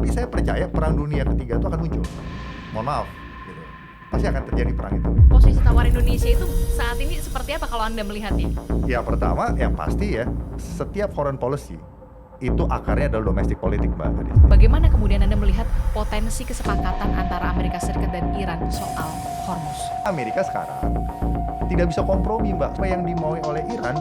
Tapi saya percaya perang dunia ketiga itu akan muncul. Mohon maaf, gitu. Pasti akan terjadi perang itu. Posisi tawar Indonesia itu saat ini seperti apa kalau Anda melihatnya? Ya pertama, yang pasti ya, setiap foreign policy itu akarnya adalah domestic politik, Mbak Adis. Bagaimana kemudian Anda melihat potensi kesepakatan antara Amerika Serikat dan Iran soal Hormuz? Amerika sekarang tidak bisa kompromi, Mbak. Apa yang dimauin oleh Iran,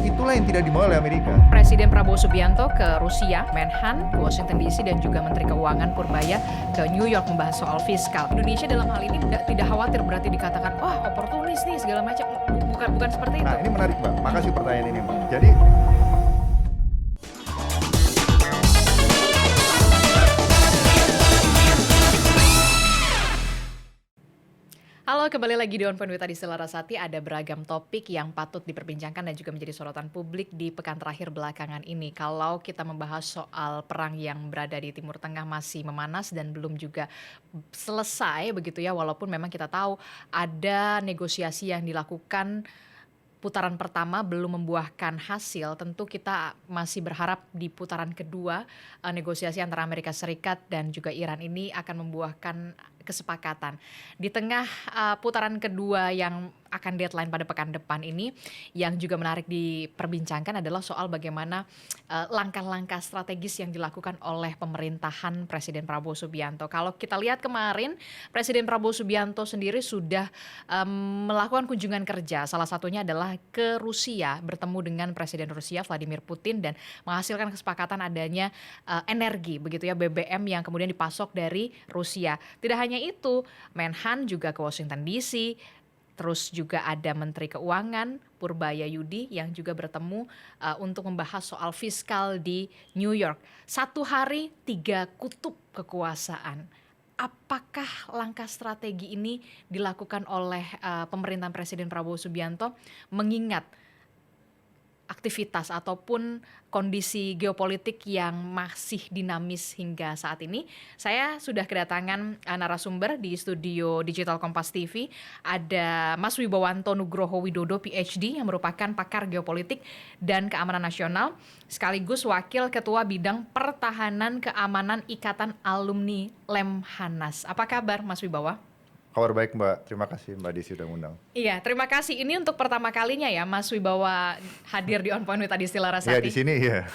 itulah yang tidak dimauin oleh Amerika. Presiden Prabowo Subianto ke Rusia, Menhan, ke Washington DC, dan juga Menteri Keuangan Purbaya ke New York membahas soal fiskal. Indonesia dalam hal ini tidak khawatir berarti dikatakan, wah oportunis nih segala macam. Bukan seperti itu. Nah ini menarik, Mbak. Makasih pertanyaan ini, Mbak. Jadi Halo, kembali lagi di On Point with Adis Larasati. Ada beragam topik yang patut diperbincangkan dan juga menjadi sorotan publik di pekan terakhir belakangan ini. Kalau kita membahas soal perang yang berada di Timur Tengah masih memanas dan belum juga selesai begitu ya, walaupun memang kita tahu ada negosiasi yang dilakukan. Putaran pertama belum membuahkan hasil, tentu kita masih berharap di putaran kedua negosiasi antara Amerika Serikat dan juga Iran ini akan membuahkan kesepakatan. Di tengah putaran kedua yang akan deadline pada pekan depan ini, yang juga menarik diperbincangkan adalah soal bagaimana langkah-langkah strategis yang dilakukan oleh pemerintahan Presiden Prabowo Subianto. Kalau kita lihat kemarin, Presiden Prabowo Subianto sendiri sudah melakukan kunjungan kerja, salah satunya adalah ke Rusia, bertemu dengan Presiden Rusia Vladimir Putin dan menghasilkan kesepakatan adanya energi begitu ya, BBM yang kemudian dipasok dari Rusia. Tidak hanya itu, Menhan juga ke Washington DC. Terus juga ada Menteri Keuangan Purbaya Yudi yang juga bertemu untuk membahas soal fiskal di New York. 1 hari 3 kutub kekuasaan. Apakah langkah strategi ini dilakukan oleh pemerintahan Presiden Prabowo Subianto mengingat aktivitas ataupun kondisi geopolitik yang masih dinamis hingga saat ini? Saya sudah kedatangan narasumber di studio Digital Kompas TV. Ada Mas Wibawanto Nugroho Widodo PhD yang merupakan pakar geopolitik dan keamanan nasional, sekaligus Wakil Ketua Bidang Pertahanan Keamanan Ikatan Alumni Lemhanas. Apa kabar Mas Wibawa? kabar baik, Mbak. Terima kasih Mbak Desi sudah ngundang. Iya, terima kasih. Ini untuk pertama kalinya ya Mas Wibawa hadir di On Point with Adis Larasati. Iya, di sini ya.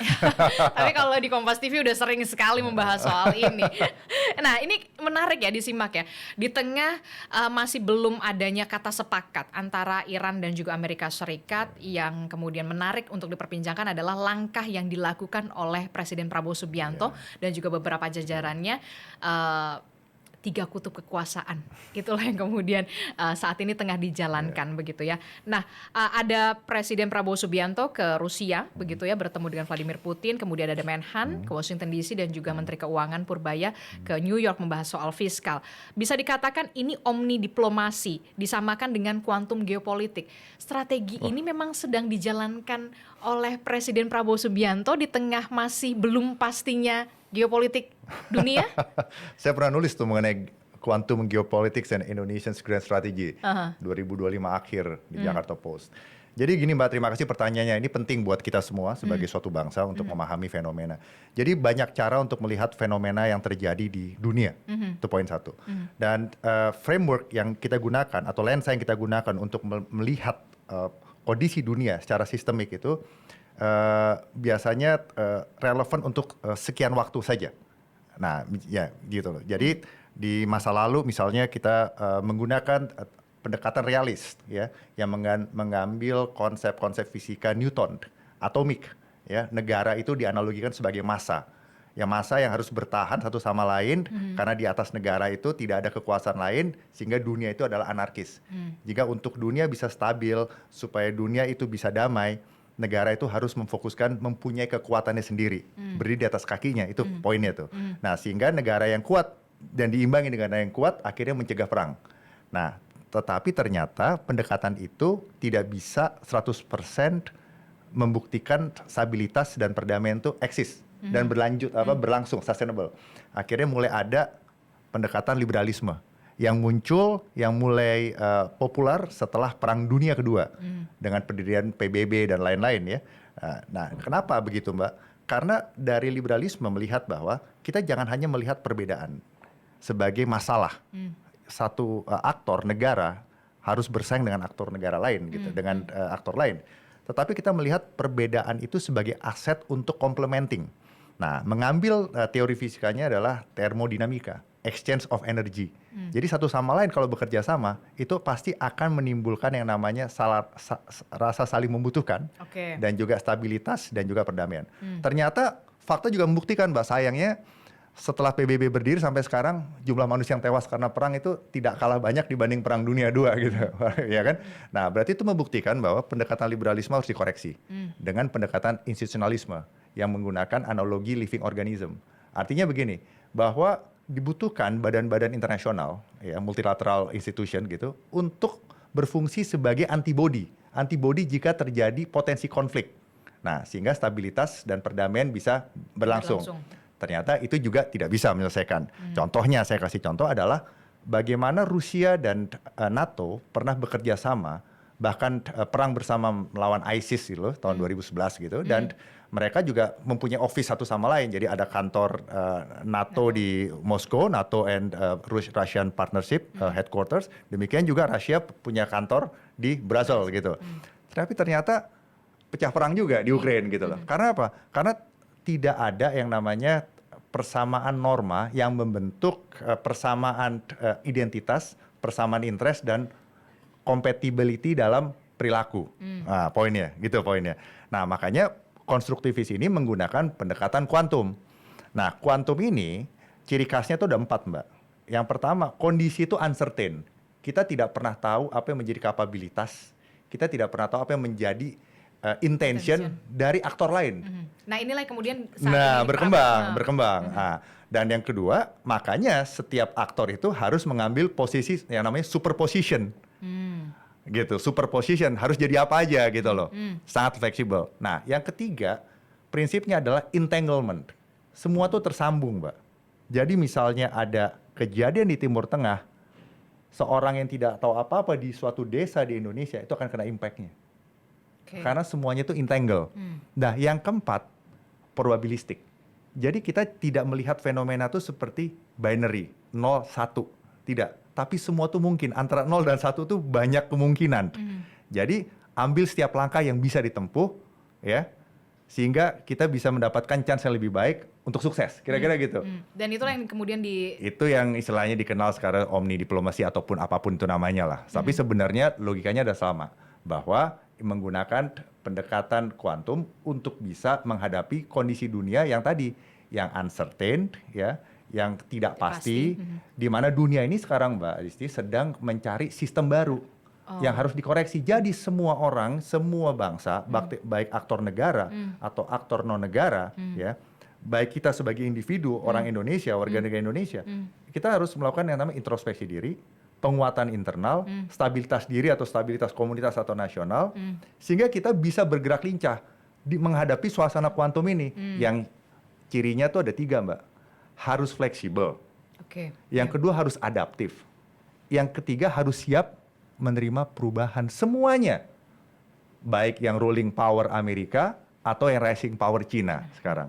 Tapi kalau di Kompas TV udah sering sekali membahas soal ini. Nah, ini menarik ya disimak ya. Di tengah masih belum adanya kata sepakat antara Iran dan juga Amerika Serikat, yang kemudian menarik untuk diperbincangkan adalah langkah yang dilakukan oleh Presiden Prabowo Subianto dan juga beberapa jajarannya, 3 kutub kekuasaan. Itulah yang kemudian saat ini tengah dijalankan begitu ya. Nah, ada Presiden Prabowo Subianto ke Rusia begitu ya, bertemu dengan Vladimir Putin, kemudian ada Menhan ke Washington DC dan juga Menteri Keuangan Purbaya ke New York membahas soal fiskal. Bisa dikatakan ini omni diplomasi, disamakan dengan kuantum geopolitik. Strategi ini memang sedang dijalankan oleh Presiden Prabowo Subianto di tengah masih belum pastinya geopolitik dunia. Saya pernah nulis tuh mengenai Quantum Geopolitics and Indonesia's Grand Strategy 2025 akhir di Jakarta Post. Jadi gini Mbak, terima kasih pertanyaannya. Ini penting buat kita semua sebagai suatu bangsa untuk memahami fenomena. Jadi banyak cara untuk melihat fenomena yang terjadi di dunia. Itu poin 1. Dan framework yang kita gunakan atau lensa yang kita gunakan untuk melihat kondisi dunia secara sistemik itu biasanya relevan untuk sekian waktu saja. Nah, ya gitu loh. Jadi di masa lalu misalnya kita menggunakan pendekatan realis ya, yang mengambil konsep-konsep fisika Newton, atomik ya. Negara itu dianalogikan sebagai massa. Ya, massa yang harus bertahan satu sama lain karena di atas negara itu tidak ada kekuasaan lain, sehingga dunia itu adalah anarkis. Jika untuk dunia bisa stabil, supaya dunia itu bisa damai, negara itu harus memfokuskan mempunyai kekuatannya sendiri, berdiri di atas kakinya, itu poinnya tuh. Nah, sehingga negara yang kuat dan diimbangi dengan negara yang kuat akhirnya mencegah perang. Nah, tetapi ternyata pendekatan itu tidak bisa 100% membuktikan stabilitas dan perdamaian itu eksis dan berlangsung sustainable. Akhirnya mulai ada pendekatan liberalisme yang muncul, yang mulai populer setelah Perang Dunia Kedua dengan pendirian PBB dan lain-lain ya. Nah, kenapa begitu Mbak? Karena dari liberalisme melihat bahwa kita jangan hanya melihat perbedaan sebagai masalah. Satu aktor negara harus bersaing dengan aktor negara lain gitu, dengan aktor lain. Tetapi kita melihat perbedaan itu sebagai aset untuk complementing. Nah, mengambil teori fisikanya adalah termodinamika, exchange of energy. Jadi satu sama lain kalau bekerja sama itu pasti akan menimbulkan yang namanya rasa saling membutuhkan, dan juga stabilitas dan juga perdamaian. Ternyata fakta juga membuktikan, Mbak, sayangnya setelah PBB berdiri sampai sekarang jumlah manusia yang tewas karena perang itu tidak kalah banyak dibanding Perang Dunia II gitu, ya kan? Nah, berarti itu membuktikan bahwa pendekatan liberalisme harus dikoreksi dengan pendekatan institusionalisme yang menggunakan analogi living organism. Artinya begini, bahwa dibutuhkan badan-badan internasional, ya, multilateral institution gitu, untuk berfungsi sebagai antibodi jika terjadi potensi konflik. Nah, sehingga stabilitas dan perdamaian bisa berlangsung. Ternyata itu juga tidak bisa menyelesaikan. Contohnya, saya kasih contoh adalah bagaimana Rusia dan NATO pernah bekerja sama, bahkan perang bersama melawan ISIS gitu, tahun 2011 gitu, dan mereka juga mempunyai office satu sama lain. Jadi ada kantor NATO di Moskow, NATO and Russian Partnership headquarters. Demikian juga Rusia punya kantor di Brussels gitu. Tapi ternyata pecah perang juga di Ukraina gitu loh. Karena apa? Karena tidak ada yang namanya persamaan norma yang membentuk persamaan identitas, persamaan interest dan compatibility dalam perilaku. Nah, poinnya, gitu poinnya. Nah, makanya konstruktivis ini menggunakan pendekatan kuantum. Nah, kuantum ini ciri khasnya itu ada 4, Mbak. Yang pertama, kondisi itu uncertain. Kita tidak pernah tahu apa yang menjadi kapabilitas, kita tidak pernah tahu apa yang menjadi intention dari aktor lain. Nah, inilah kemudian saat berkembang. Nah, dan yang kedua, makanya setiap aktor itu harus mengambil posisi yang namanya superposition. Gitu, superposition harus jadi apa aja gitu loh. Sangat fleksibel. Nah, yang ketiga, prinsipnya adalah entanglement. Semua tuh tersambung, Mbak. Jadi misalnya ada kejadian di Timur Tengah, seorang yang tidak tahu apa-apa di suatu desa di Indonesia itu akan kena impact-nya. Karena semuanya itu entangle. Nah, yang keempat, probabilistik. Jadi kita tidak melihat fenomena itu seperti binary, 0, 1. Tidak. Tapi semua itu mungkin. Antara 0 dan 1 itu banyak kemungkinan. Jadi ambil setiap langkah yang bisa ditempuh, ya, sehingga kita bisa mendapatkan chance yang lebih baik untuk sukses. Kira-kira gitu. Dan itulah yang kemudian Itu yang istilahnya dikenal sekarang omnidiplomasi ataupun apapun itu namanya lah. Tapi sebenarnya logikanya ada sama. Bahwa menggunakan pendekatan kuantum untuk bisa menghadapi kondisi dunia yang tadi, yang uncertain, ya, yang tidak pasti, di mana dunia ini sekarang, Mbak Adisti, sedang mencari sistem baru yang harus dikoreksi. Jadi semua orang, semua bangsa, baik aktor negara atau aktor non negara, ya, baik kita sebagai individu, orang Indonesia, warga negara Indonesia, kita harus melakukan yang namanya introspeksi diri, penguatan internal, stabilitas diri atau stabilitas komunitas atau nasional, sehingga kita bisa bergerak lincah menghadapi suasana kuantum ini. Yang cirinya tuh ada 3, Mbak. Harus fleksibel. Yang kedua harus adaptif. Yang ketiga harus siap menerima perubahan semuanya. Baik yang ruling power Amerika atau yang rising power China sekarang.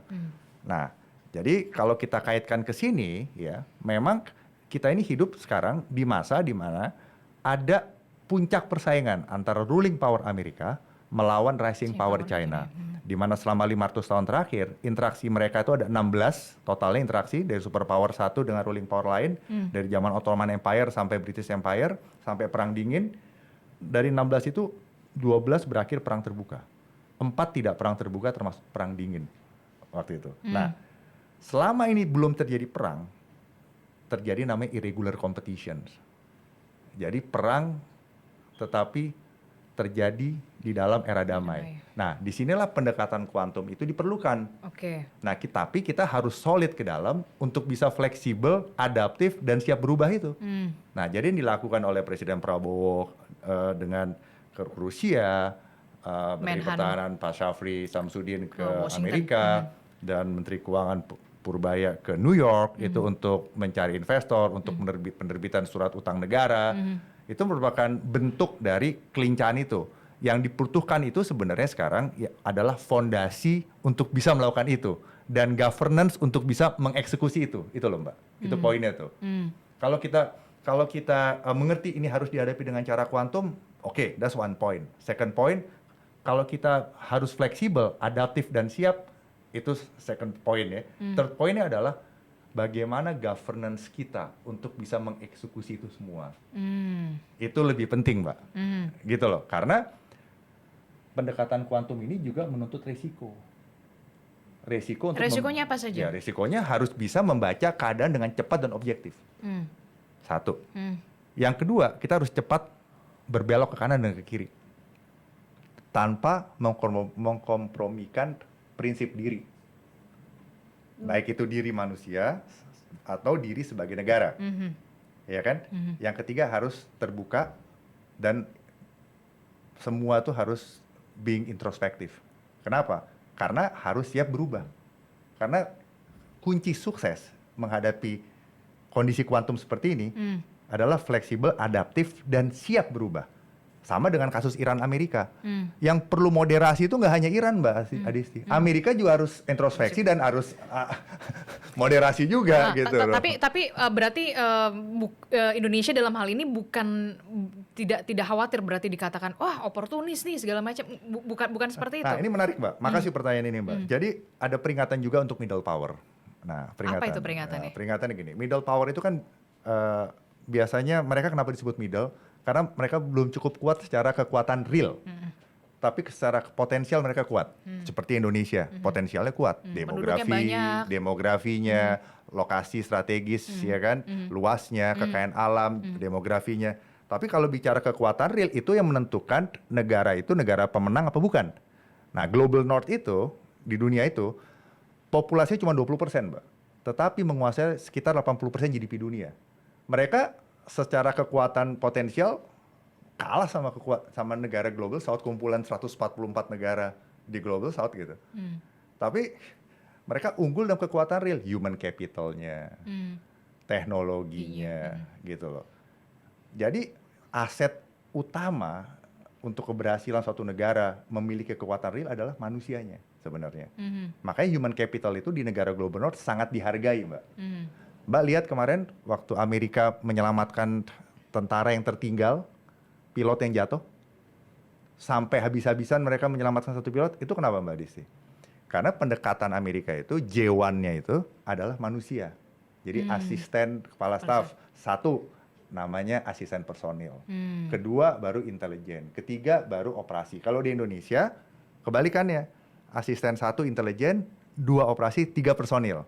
Nah, jadi kalau kita kaitkan ke sini, ya, memang kita ini hidup sekarang di masa di mana ada puncak persaingan antara ruling power Amerika melawan rising power China. Di mana selama 500 tahun terakhir, interaksi mereka itu ada 16 totalnya interaksi dari superpower satu dengan ruling power lain. Dari zaman Ottoman Empire sampai British Empire, sampai Perang Dingin. Dari 16 itu, 12 berakhir perang terbuka. 4 tidak perang terbuka termasuk Perang Dingin waktu itu. Nah, selama ini belum terjadi perang, terjadi namanya irregular competition. Jadi perang tetapi terjadi di dalam era damai. Nah, disinilah pendekatan kuantum itu diperlukan. Nah, tapi kita harus solid ke dalam untuk bisa fleksibel, adaptif, dan siap berubah itu. Nah, jadi yang dilakukan oleh Presiden Prabowo dengan ke Rusia, Menteri Pertahanan Pak Syafri Samsudin ke Amerika, dan Menteri Keuangan Purbaya ke New York, itu untuk mencari investor, untuk penerbitan surat utang negara. Itu merupakan bentuk dari kelincahan itu. Yang dibutuhkan itu sebenarnya sekarang ya, adalah fondasi untuk bisa melakukan itu dan governance untuk bisa mengeksekusi itu loh Mbak. Itu poinnya tuh. Kalau kita mengerti ini harus dihadapi dengan cara kuantum, oke, that's one point. Second point, kalau kita harus fleksibel, adaptif dan siap, itu second point ya. Third pointnya adalah bagaimana governance kita untuk bisa mengeksekusi itu semua. Itu lebih penting, Mbak. Gitu loh. Karena pendekatan kuantum ini juga menuntut resiko. Resikonya apa saja? Ya, resikonya harus bisa membaca keadaan dengan cepat dan objektif. Satu. Yang kedua, kita harus cepat berbelok ke kanan dan ke kiri. Tanpa mengkompromikan prinsip diri. Baik itu diri manusia atau diri sebagai negara. Ya kan? Yang ketiga harus terbuka dan semua tuh harus being introspektif. Kenapa? Karena harus siap berubah. Karena kunci sukses menghadapi kondisi kuantum seperti ini adalah fleksibel, adaptif, dan siap berubah. Sama dengan kasus Iran Amerika. Yang perlu moderasi itu nggak hanya Iran, Mbak Adisti. Amerika juga harus introspeksi dan harus moderasi juga gitu. Tapi berarti Indonesia dalam hal ini tidak khawatir berarti dikatakan wah oportunis nih segala macam, bukan seperti itu. Nah, ini menarik, Mbak. Makasih pertanyaan ini, Mbak. Jadi ada peringatan juga untuk middle power. Nah, apa itu peringatannya? Peringatannya gini, middle power itu kan biasanya mereka kenapa disebut middle? Karena mereka belum cukup kuat secara kekuatan real. Tapi secara potensial mereka kuat. Seperti Indonesia, potensialnya kuat. Demografinya, lokasi strategis, ya kan, luasnya, kekayaan alam, demografinya. Tapi kalau bicara kekuatan real, itu yang menentukan negara itu negara pemenang apa bukan. Nah, Global North itu, di dunia itu, populasinya cuma 20%, Mbak. Tetapi menguasai sekitar 80% GDP dunia. Mereka secara kekuatan potensial kalah sama negara Global South, kumpulan 144 negara di Global South gitu. Tapi mereka unggul dalam kekuatan real, human capitalnya, teknologinya, gitu loh. Jadi aset utama untuk keberhasilan suatu negara memiliki kekuatan real adalah manusianya sebenarnya. Makanya human capital itu di negara Global North sangat dihargai, Mbak. Mbak lihat kemarin waktu Amerika menyelamatkan tentara yang tertinggal, pilot yang jatuh, sampai habis-habisan mereka menyelamatkan satu pilot, itu kenapa Mbak Disti? Karena pendekatan Amerika itu, J1-nya itu adalah manusia. Jadi asisten kepala staf, satu namanya asisten personil, kedua baru intelijen, ketiga baru operasi. Kalau di Indonesia, kebalikannya, asisten satu intelijen, 2 operasi, 3 personil.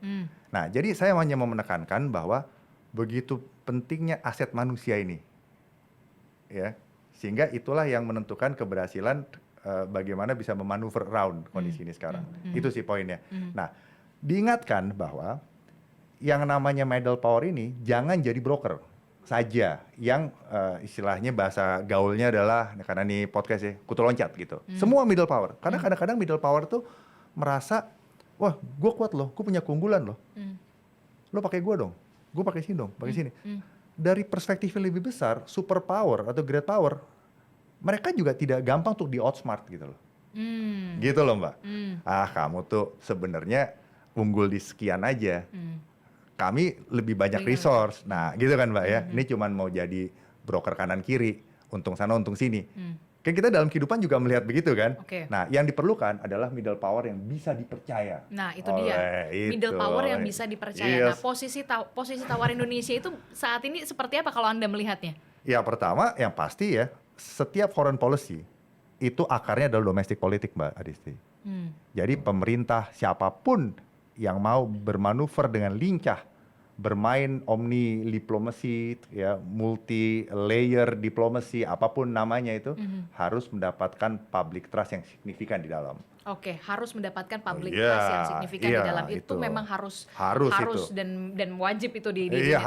Nah, jadi saya hanya mau menekankan bahwa begitu pentingnya aset manusia ini, ya, sehingga itulah yang menentukan keberhasilan bagaimana bisa memanuver around kondisi ini sekarang. Itu sih poinnya. Nah, diingatkan bahwa yang namanya middle power ini jangan jadi broker saja, yang istilahnya bahasa gaulnya adalah, karena ini podcast ya, kutu loncat gitu. Semua middle power, karena kadang-kadang middle power tuh merasa, wah, gue kuat loh, gue punya keunggulan loh. Lo pakai gue dong, gue pakai sini dong, pakai sini. Dari perspektif yang lebih besar, super power atau great power, mereka juga tidak gampang untuk di outsmart gitu loh. Gitu loh, Mbak. Kamu tuh sebenarnya unggul di sekian aja. Kami lebih banyak resource. Nah, gitu kan, Mbak ya. Ini cuman mau jadi broker kanan kiri, untung sana untung sini. Kan kita dalam kehidupan juga melihat begitu kan. Nah, yang diperlukan adalah middle power yang bisa dipercaya. Nah, itu dia. Middle power yang bisa dipercaya. Nah, posisi tawar Indonesia itu saat ini seperti apa kalau Anda melihatnya? Ya, pertama yang pasti ya, setiap foreign policy itu akarnya adalah domestic politik, Mbak Adisti. Jadi pemerintah siapapun yang mau bermanuver dengan lincah, bermain omni diplomasi, ya, multi layer diplomasi, apapun namanya itu, harus mendapatkan public trust yang signifikan di dalam. Harus mendapatkan public trust yang signifikan di dalam. Itu memang harus dan wajib itu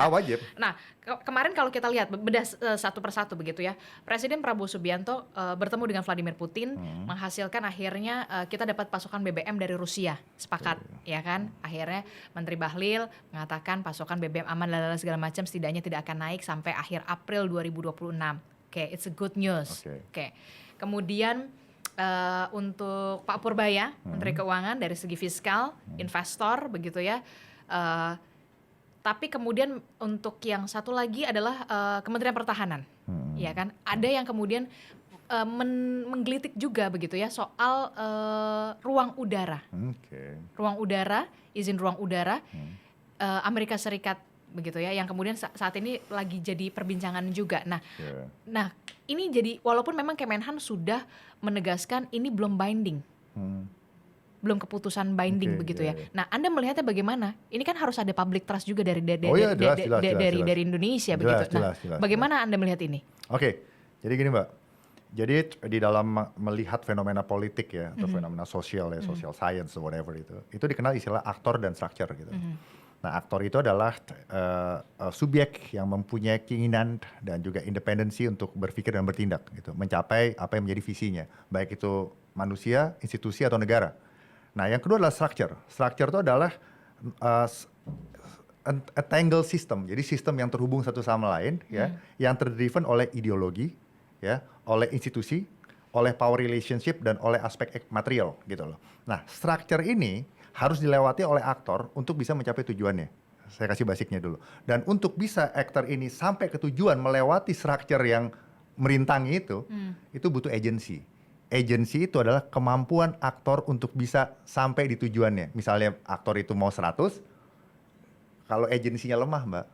wajib. Nah, kemarin kalau kita lihat bedah satu persatu begitu ya, Presiden Prabowo Subianto bertemu dengan Vladimir Putin, menghasilkan akhirnya kita dapat pasokan BBM dari Rusia, sepakat, ya kan? Akhirnya Menteri Bahlil mengatakan pasokan BBM aman segala macam setidaknya tidak akan naik sampai akhir April 2026. It's a good news. Kemudian untuk Pak Purbaya, Menteri Keuangan dari segi fiskal, investor begitu ya. Eh, tapi kemudian untuk yang satu lagi adalah Kementerian Pertahanan, ya kan? Ada yang kemudian menggelitik juga begitu ya soal ruang udara, izin ruang udara Amerika Serikat begitu ya, yang kemudian saat ini lagi jadi perbincangan juga. Nah ini jadi walaupun memang Kemenhan sudah menegaskan ini belum binding. Belum keputusan binding begitu ya. Nah, Anda melihatnya bagaimana? Ini kan harus ada public trust juga dari dari Indonesia begitu. Nah, bagaimana Anda melihat ini? Oke, jadi gini Mbak. Jadi di dalam melihat fenomena politik ya atau fenomena sosial ya, social science or whatever itu dikenal istilah aktor dan structure gitu. Nah, aktor itu adalah subjek yang mempunyai keinginan dan juga independensi untuk berpikir dan bertindak gitu, mencapai apa yang menjadi visinya, baik itu manusia, institusi atau negara. Nah, yang kedua adalah structure. Structure itu adalah a tangle system. Jadi sistem yang terhubung satu sama lain ya, yang terdriven oleh ideologi ya, oleh institusi, oleh power relationship dan oleh aspek material gitu loh. Nah, structure ini harus dilewati oleh aktor untuk bisa mencapai tujuannya. Saya kasih basicnya dulu. Dan untuk bisa aktor ini sampai ke tujuan melewati structure yang merintangi itu butuh agency. Agency itu adalah kemampuan aktor untuk bisa sampai di tujuannya. Misalnya aktor itu mau 100, kalau agensinya lemah Mbak,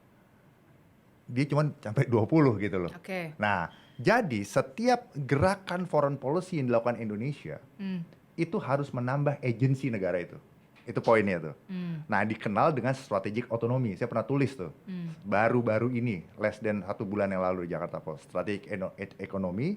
dia cuma sampai 20 gitu loh. Nah, jadi setiap gerakan foreign policy yang dilakukan Indonesia, itu harus menambah agensi negara itu. Itu poinnya tuh. Nah, dikenal dengan strategic autonomy. Saya pernah tulis tuh. Baru-baru ini, less than 1 bulan yang lalu di Jakarta Post. Strategic economy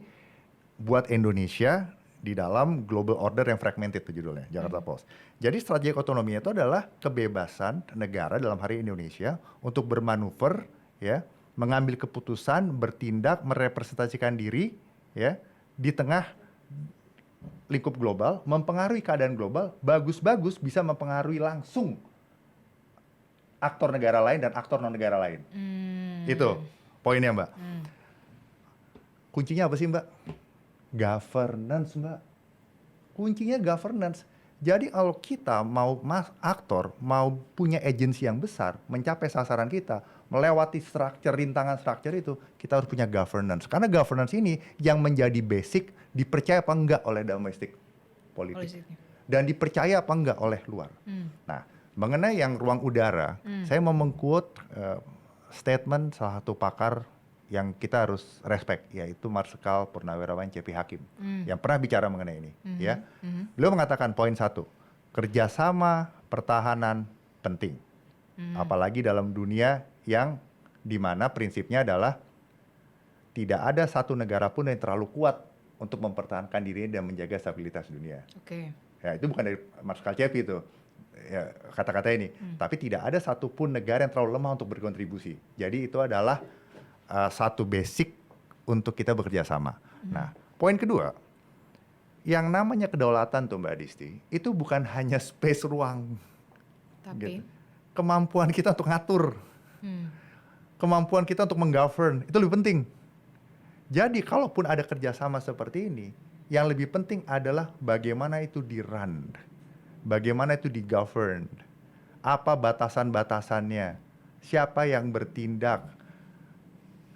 buat Indonesia di dalam global order yang fragmented itu judulnya, Jakarta Post. Jadi strategic autonomy itu adalah kebebasan negara dalam hari Indonesia untuk bermanuver, ya, mengambil keputusan, bertindak, merepresentasikan diri, ya, di tengah lingkup global, mempengaruhi keadaan global, bagus-bagus bisa mempengaruhi langsung aktor negara lain dan aktor non negara lain. Itu poinnya Mbak. Kuncinya apa sih Mbak? Governance Mbak. Kuncinya governance. Jadi kalau kita mau aktor, mau punya agensi yang besar, mencapai sasaran kita, melewati rintangan structure itu, kita harus punya governance. Karena governance ini yang menjadi basic, dipercaya apa enggak oleh domestic politik. Dan dipercaya apa enggak oleh luar. Nah, mengenai yang ruang udara, saya mau meng-quote statement salah satu pakar yang kita harus respect, yaitu Marsikal Purnawirawan C.P. Hakim, yang pernah bicara mengenai ini. Ya, beliau mengatakan poin 1, kerjasama pertahanan penting, apalagi dalam dunia yang dimana prinsipnya adalah tidak ada satu negara pun yang terlalu kuat untuk mempertahankan dirinya dan menjaga stabilitas dunia. Ya, itu bukan dari Marsikal C.P. itu. Ya, kata-kata ini, tapi tidak ada satupun negara yang terlalu lemah untuk berkontribusi. Jadi itu adalah satu basic untuk kita bekerja sama. Nah, poin kedua, yang namanya kedaulatan tuh Mbak Disti, itu bukan hanya space ruang, tapi gitu. Kemampuan kita untuk ngatur, kemampuan kita untuk menggovern, itu lebih penting. Jadi kalaupun ada kerjasama seperti ini, yang lebih penting adalah bagaimana itu di-run, bagaimana itu di-govern, apa batasan-batasannya, siapa yang bertindak.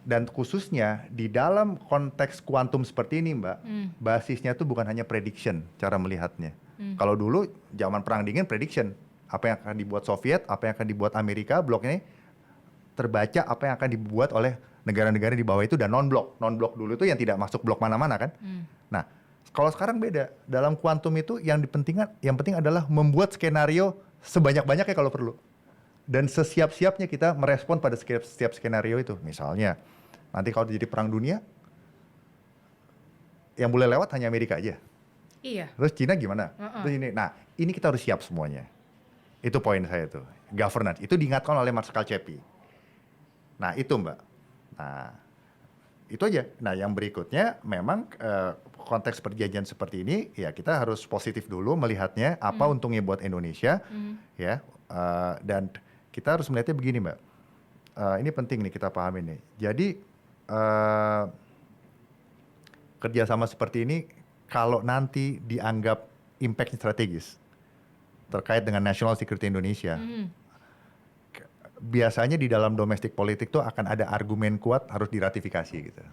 Dan khususnya di dalam konteks kuantum seperti ini Mbak, basisnya itu bukan hanya prediction cara melihatnya. Kalau dulu zaman perang dingin prediction, apa yang akan dibuat Soviet, apa yang akan dibuat Amerika, blok ini terbaca apa yang akan dibuat oleh negara-negara di bawah itu dan non-blok. Non-blok dulu itu yang tidak masuk blok mana-mana kan. Nah, kalau sekarang beda. Dalam kuantum itu yang penting adalah membuat skenario sebanyak-banyaknya kalau perlu. Dan sesiap-siapnya kita merespon pada setiap skenario itu. Misalnya, nanti kalau terjadi perang dunia, yang boleh lewat hanya Amerika aja. Iya. Terus Cina gimana? Terus ini, nah ini kita harus siap semuanya. Itu poin saya tuh. Governance, itu diingatkan oleh Marsikal C.P. Nah itu Mbak. Nah itu aja. Nah yang berikutnya memang konteks perjanjian seperti ini, ya kita harus positif dulu melihatnya, apa untungnya buat Indonesia, ya. Dan kita harus melihatnya begini Mbak, ini penting nih kita pahami nih. Jadi kerjasama seperti ini kalau nanti dianggap impact strategis terkait dengan national security Indonesia, biasanya di dalam domestik politik tuh akan ada argumen kuat harus diratifikasi gitu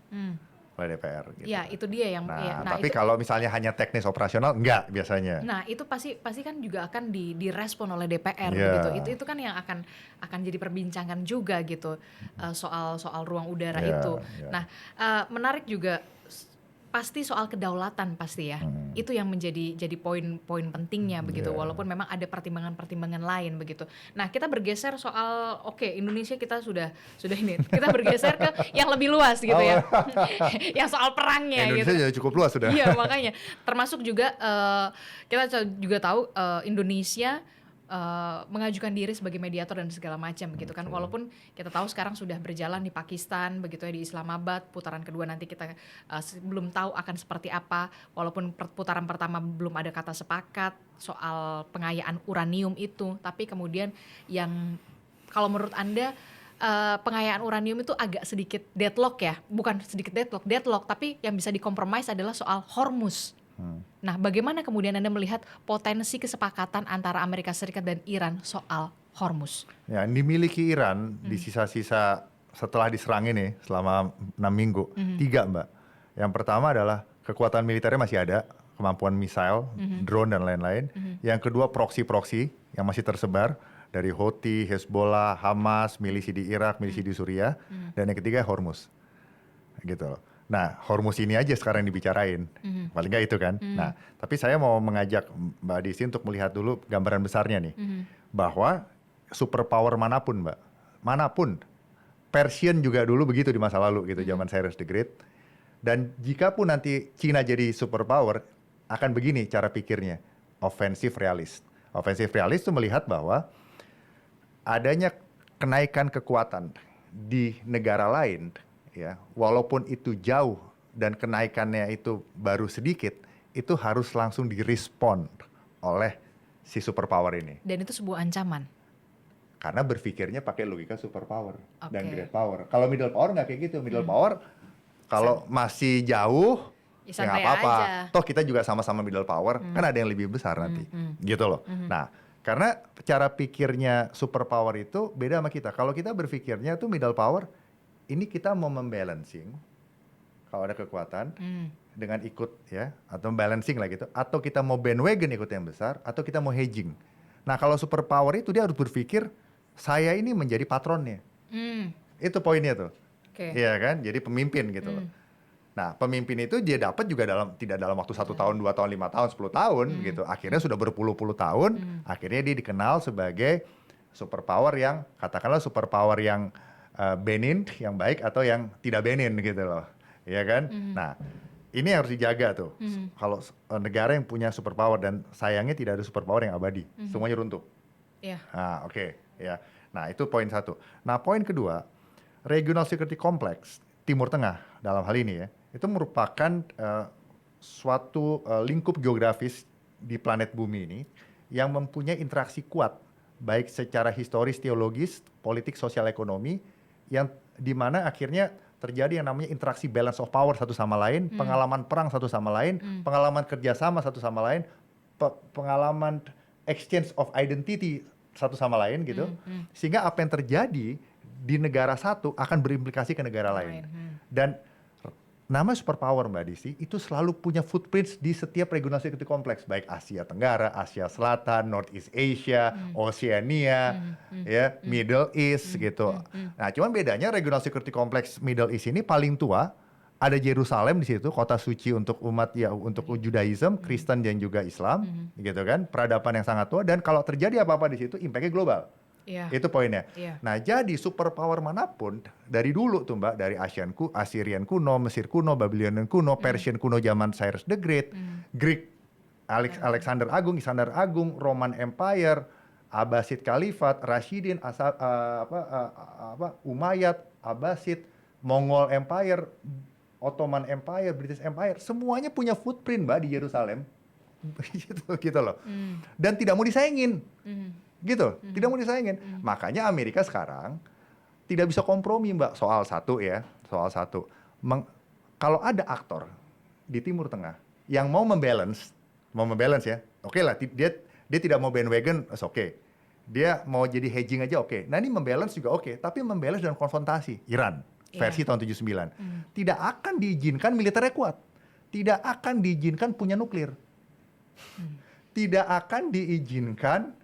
oleh DPR. Gitu. Ya, itu dia yang. Tapi kalau misalnya hanya teknis operasional, enggak biasanya. Nah, itu pasti kan juga akan direspon oleh DPR gitu. Itu kan yang akan jadi perbincangan juga gitu, soal ruang udara itu. Nah, menarik juga pasti soal kedaulatan pasti ya. Itu yang menjadi poin pentingnya begitu. Walaupun memang ada pertimbangan-pertimbangan lain begitu. Nah, kita bergeser soal Indonesia kita sudah ini. Kita bergeser ke yang lebih luas gitu ya. Yang soal perangnya Indonesia gitu. jadi cukup luas sudah. Iya, makanya termasuk juga kita juga tahu Indonesia mengajukan diri sebagai mediator dan segala macam begitu kan. Walaupun kita tahu sekarang sudah berjalan di Pakistan begitu ya, di Islamabad, putaran kedua nanti kita belum tahu akan seperti apa, walaupun putaran pertama belum ada kata sepakat soal pengayaan uranium itu, tapi kemudian yang kalau menurut Anda pengayaan uranium itu agak sedikit deadlock ya, bukan sedikit deadlock, tapi yang bisa dikompromis adalah soal Hormuz. Nah, bagaimana kemudian Anda melihat potensi kesepakatan antara Amerika Serikat dan Iran soal Hormuz? Ya, yang dimiliki Iran di sisa-sisa setelah diserang ini selama 6 minggu, 3 Mbak. Yang pertama adalah kekuatan militernya masih ada, kemampuan misail, drone dan lain-lain. Yang kedua proksi-proksi yang masih tersebar dari Houthi, Hezbollah, Hamas, milisi di Irak, milisi di Suriah, dan yang ketiga Hormuz. Gitu loh. Nah, Hormuz ini aja sekarang dibicarain, paling nggak itu kan. Nah, tapi saya mau mengajak Mbak Desi untuk melihat dulu gambaran besarnya nih, bahwa superpower manapun Mbak, manapun, Persian juga dulu begitu di masa lalu gitu, zaman Cyrus the Great. Dan jika pun nanti Cina jadi superpower, akan begini cara pikirnya, offensive realist. Offensive realist itu melihat bahwa adanya kenaikan kekuatan di negara lain, ya, walaupun itu jauh dan kenaikannya itu baru sedikit, itu harus langsung direspon oleh si superpower ini. Dan itu sebuah ancaman. Karena berpikirnya pakai logika superpower dan great power. Kalau middle power nggak kayak gitu. Middle power kalau masih jauh ya nggak apa-apa. Toh kita juga sama-sama middle power, kan ada yang lebih besar nanti, gitu loh. Nah, karena cara pikirnya superpower itu beda sama kita. Kalau kita berpikirnya tuh middle power, ini kita mau membalancing kalau ada kekuatan dengan ikut ya, atau balancing lah gitu, atau kita mau bandwagon ikut yang besar, atau kita mau hedging. Nah, kalau superpower itu dia harus berpikir saya ini menjadi patronnya. Itu poinnya tuh. Iya kan? Jadi pemimpin gitu loh. Nah, pemimpin itu dia dapat juga tidak dalam waktu 1 tahun, 2 tahun, 5 tahun, 10 tahun gitu. Akhirnya sudah berpuluh-puluh tahun, akhirnya dia dikenal sebagai superpower yang katakanlah superpower yang benin, yang baik atau yang tidak benin gitu loh. Iya kan? Nah, ini harus dijaga tuh. Kalau negara yang punya superpower dan sayangnya tidak ada superpower yang abadi, semuanya runtuh. Nah, ya. Nah, itu poin satu. Nah, poin kedua, regional security complex Timur Tengah dalam hal ini ya, itu merupakan suatu lingkup geografis di planet bumi ini yang mempunyai interaksi kuat, baik secara historis, teologis, politik, sosial, ekonomi, yang dimana akhirnya terjadi yang namanya interaksi balance of power satu sama lain, pengalaman perang satu sama lain, pengalaman kerjasama satu sama lain, pengalaman exchange of identity satu sama lain gitu, sehingga apa yang terjadi di negara satu akan berimplikasi ke negara lain. Dan nama superpower Mbak Desi itu selalu punya footprints di setiap regional security complex, baik Asia Tenggara, Asia Selatan, Northeast Asia, Oceania, ya, Middle East gitu. Nah, cuman bedanya regional security complex Middle East ini paling tua, ada Yerusalem di situ, kota suci untuk umat ya, untuk Judaism, Kristen dan juga Islam, gitu kan, peradaban yang sangat tua, dan kalau terjadi apa-apa di situ, impactnya global. Itu poinnya. Nah, jadi superpower manapun dari dulu tuh Mbak, dari Assyrian kuno, Mesir kuno, Babylonian kuno, Persian kuno zaman Cyrus the Great, Greek Alexander Agung, Roman Empire, Abbasid Khalifat, Rashidin, Umayyad, Abbasid, Mongol Empire, Ottoman Empire, British Empire, semuanya punya footprint Mbak di Yerusalem, gitu loh. Dan tidak mau disayangin. Gitu, tidak mau disayangin. Makanya Amerika sekarang tidak bisa kompromi Mbak soal satu. Kalau ada aktor di Timur Tengah yang mau membalance ya. Oke lah, dia tidak mau bandwagon, oke. Dia mau jadi hedging aja, oke. Nah ini membalance juga oke, tapi membalance dan konfrontasi Iran versi tahun 79. Tidak akan diizinkan militernya kuat. Tidak akan diizinkan punya nuklir. Tidak akan diizinkan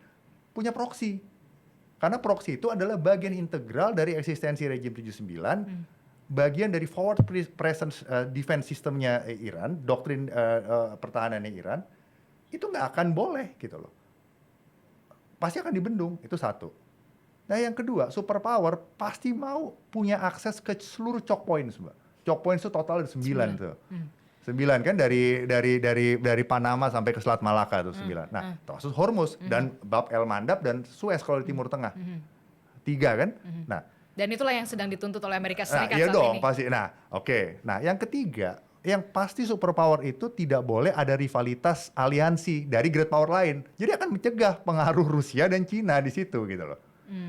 punya proksi. Karena proksi itu adalah bagian integral dari eksistensi rejim 79, bagian dari forward presence defense sistemnya Iran, doktrin pertahanannya Iran, itu nggak akan boleh gitu loh. Pasti akan dibendung, itu satu. Nah yang kedua, superpower pasti mau punya akses ke seluruh choke points, Mbak. Choke points itu total ada 9 tuh. 9 kan dari Panama sampai ke Selat Malaka tuh 9. Nah, termasuk Hormuz dan Bab el Mandab dan Suez kalau di Timur Tengah. 3 kan? Nah, dan itulah yang sedang dituntut oleh Amerika nah, Serikat iya saat dong, ini. pasti. Nah, oke. Nah, yang ketiga, yang pasti superpower itu tidak boleh ada rivalitas aliansi dari great power lain. Jadi akan mencegah pengaruh Rusia dan Cina di situ gitu loh.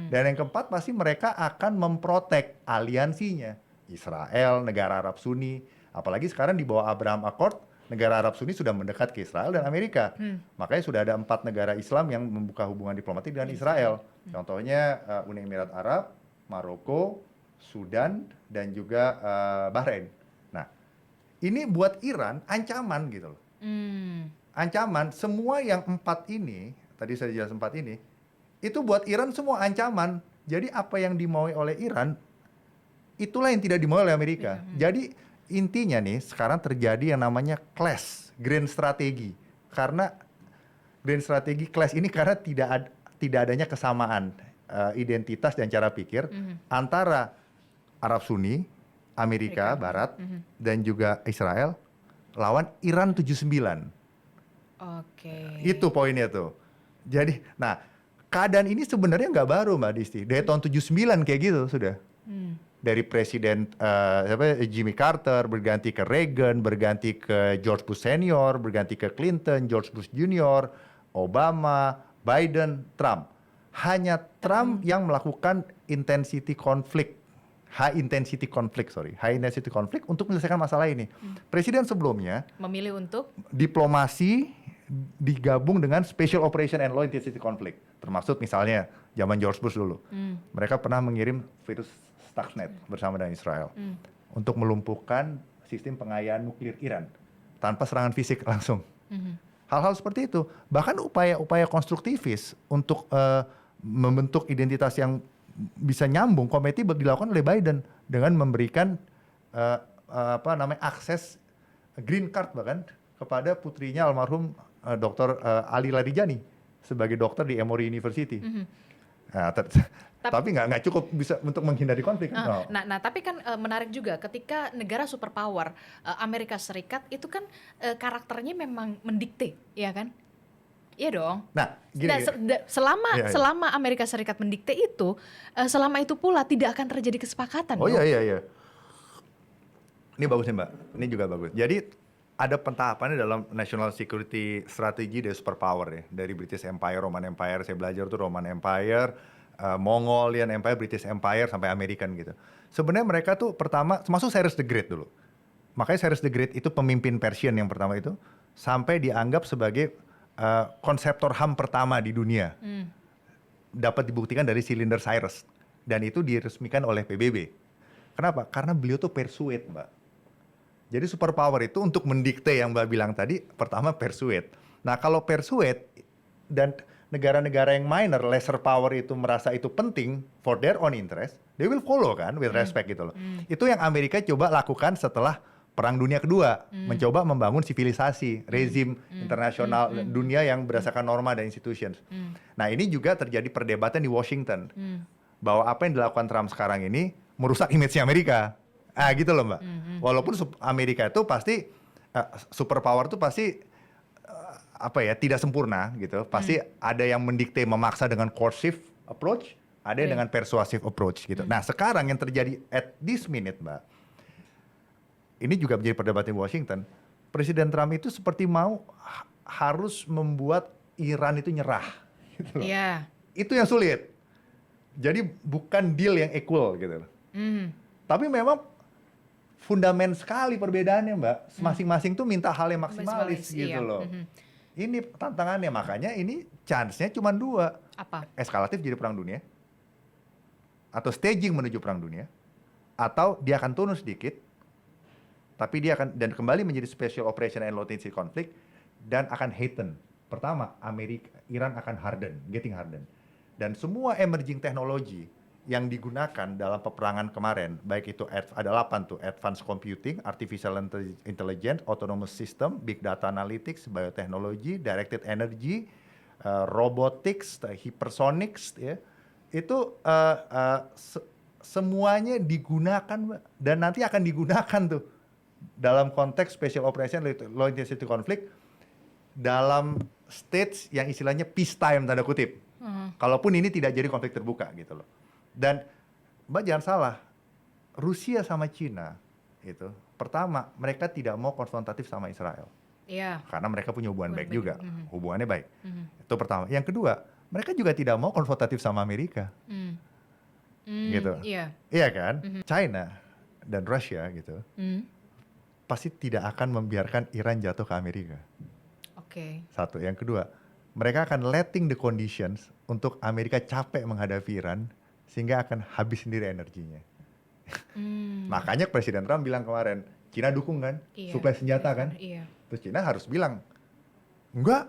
Dan yang keempat pasti mereka akan memprotek aliansinya. Israel, negara Arab Sunni, apalagi sekarang di bawah Abraham Accord, negara Arab Sunni sudah mendekat ke Israel dan Amerika. Makanya sudah ada 4 negara Islam yang membuka hubungan diplomatik dengan Israel. Contohnya Uni Emirat Arab, Maroko, Sudan, dan juga Bahrain. Nah, ini buat Iran ancaman gitu loh. Ancaman, semua yang 4 ini, tadi saya jelas 4 ini, itu buat Iran semua ancaman. Jadi apa yang dimaui oleh Iran, itulah yang tidak dimaui oleh Amerika. Jadi intinya nih, sekarang terjadi yang namanya clash, grand strategi. Karena grand strategi clash ini karena tidak adanya kesamaan identitas dan cara pikir antara Arab Sunni, Amerika Barat, dan juga Israel lawan Iran 79. Oke. Itu poinnya tuh. Jadi, nah keadaan ini sebenarnya nggak baru Mbak Disti. Dari tahun 79 kayak gitu sudah. Dari Presiden Jimmy Carter, berganti ke Reagan, berganti ke George Bush Senior, berganti ke Clinton, George Bush Junior, Obama, Biden, Trump. Hanya Trump yang melakukan high intensity conflict untuk menyelesaikan masalah ini. Presiden sebelumnya Memilih untuk diplomasi digabung dengan special operation and low intensity conflict, termasuk misalnya zaman George Bush dulu. Mereka pernah mengirim virus Stuxnet bersama dengan Israel untuk melumpuhkan sistem pengayaan nuklir Iran tanpa serangan fisik langsung. Hal-hal seperti itu, bahkan upaya-upaya konstruktivis untuk membentuk identitas yang bisa nyambung, kompatibel dilakukan oleh Biden dengan memberikan akses green card bahkan kepada putrinya almarhum Dr. Ali Larijani sebagai dokter di Emory University. Nah, tapi nggak cukup bisa untuk menghindari konflik. Nah, tapi kan menarik juga ketika negara superpower Amerika Serikat itu kan karakternya memang mendikte, ya kan? Iya dong. Nah, gini. Selama Amerika Serikat mendikte itu, selama itu pula tidak akan terjadi kesepakatan. Oh iya. Ini bagus nih Mbak. Ini juga bagus. Jadi ada pentahapannya dalam national security strategy dari superpower ya. Dari British Empire, Roman Empire, saya belajar tuh Roman Empire, Mongolian Empire, British Empire sampai American gitu. Sebenarnya mereka tuh pertama, termasuk Cyrus the Great dulu. Makanya Cyrus the Great itu pemimpin Persian yang pertama itu sampai dianggap sebagai konseptor HAM pertama di dunia. Dapat dibuktikan dari silinder Cyrus dan itu diresmikan oleh PBB. Kenapa? Karena beliau tuh persuade, Mbak. Jadi superpower itu untuk mendikte yang Mbak bilang tadi, pertama persuade. Nah kalau persuade dan negara-negara yang minor, lesser power itu merasa itu penting for their own interest, they will follow kan, with respect gitu loh. Itu yang Amerika coba lakukan setelah Perang Dunia Kedua, mencoba membangun sivilisasi, rezim internasional dunia yang berdasarkan norma dan institutions. Nah ini juga terjadi perdebatan di Washington, bahwa apa yang dilakukan Trump sekarang ini merusak image-nya Amerika. Gitu loh Mbak. Walaupun Amerika itu pasti superpower itu pasti tidak sempurna gitu. Pasti ada yang mendikte memaksa dengan coercive approach, ada yang dengan persuasive approach gitu. Nah, sekarang yang terjadi at this minute, Mbak. Ini juga menjadi perdebatan di Washington. Presiden Trump itu seperti mau harus membuat Iran itu nyerah gitu loh. Yeah. Itu yang sulit. Jadi bukan deal yang equal gitu loh. Tapi memang fundamen sekali perbedaannya, Mbak. Masing-masing tuh minta hal yang maksimalis gitu iya. loh. Ini tantangannya, makanya ini chance-nya cuma dua. Apa? Eskalatif jadi perang dunia, atau staging menuju perang dunia, atau dia akan turun sedikit, tapi dia akan dan kembali menjadi special operation and low intensity conflict dan akan heighten. Pertama, Iran akan getting harden. Dan semua emerging technology yang digunakan dalam peperangan kemarin, baik itu ada 8 tuh, advanced computing, artificial intelligence, autonomous system, big data analytics, biotechnology, directed energy, robotics, hypersonics, ya, itu semuanya digunakan, Mbak, dan nanti akan digunakan tuh dalam konteks special operation low intensity conflict dalam stage yang istilahnya peacetime tanda kutip. Kalaupun ini tidak jadi konflik terbuka gitu loh. Dan Mbak jangan salah, Rusia sama Cina itu pertama mereka tidak mau konfrontatif sama Israel. Iya. Karena mereka punya hubungan baik juga. Hubungannya baik. Itu pertama. Yang kedua, mereka juga tidak mau konfrontatif sama Amerika. Gitu. Iya. Iya kan? China dan Rusia gitu. Pasti tidak akan membiarkan Iran jatuh ke Amerika. Oke. Satu. Yang kedua, mereka akan letting the conditions untuk Amerika capek menghadapi Iran sehingga akan habis sendiri energinya. Makanya Presiden Trump bilang kemarin, Cina dukung kan, Iya. suplai senjata kan. Iya. Terus Cina harus bilang, enggak,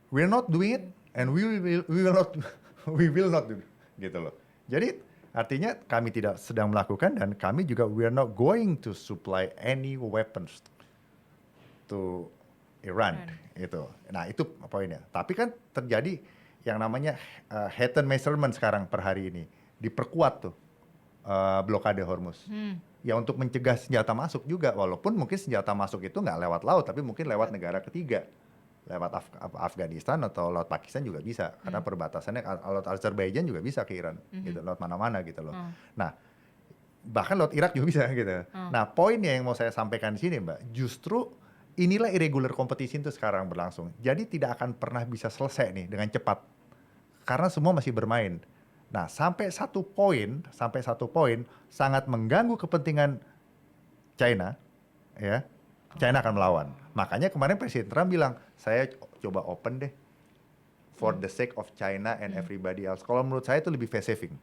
we're not doing it and we will not do gitu loh. Jadi artinya kami tidak sedang melakukan dan kami juga we are not going to supply any weapons to Iran itu. Nah, itu poinnya. Tapi kan terjadi yang namanya heightened measurement sekarang per hari ini. Diperkuat tuh blokade Hormuz. Ya untuk mencegah senjata masuk juga, walaupun mungkin senjata masuk itu nggak lewat laut, tapi mungkin lewat negara ketiga. Lewat Afghanistan atau laut Pakistan juga bisa, karena perbatasannya laut Azerbaijan juga bisa ke Iran, gitu, laut mana-mana gitu loh. Nah, bahkan laut Irak juga bisa gitu. Nah, poinnya yang mau saya sampaikan di sini, Mbak, justru inilah irregular competition itu sekarang berlangsung. Jadi tidak akan pernah bisa selesai nih dengan cepat, karena semua masih bermain. Nah, sampai satu poin sangat mengganggu kepentingan China, ya. China akan melawan. Makanya kemarin Presiden Trump bilang, saya coba open deh for the sake of China and everybody else. Kalau menurut saya itu lebih face saving.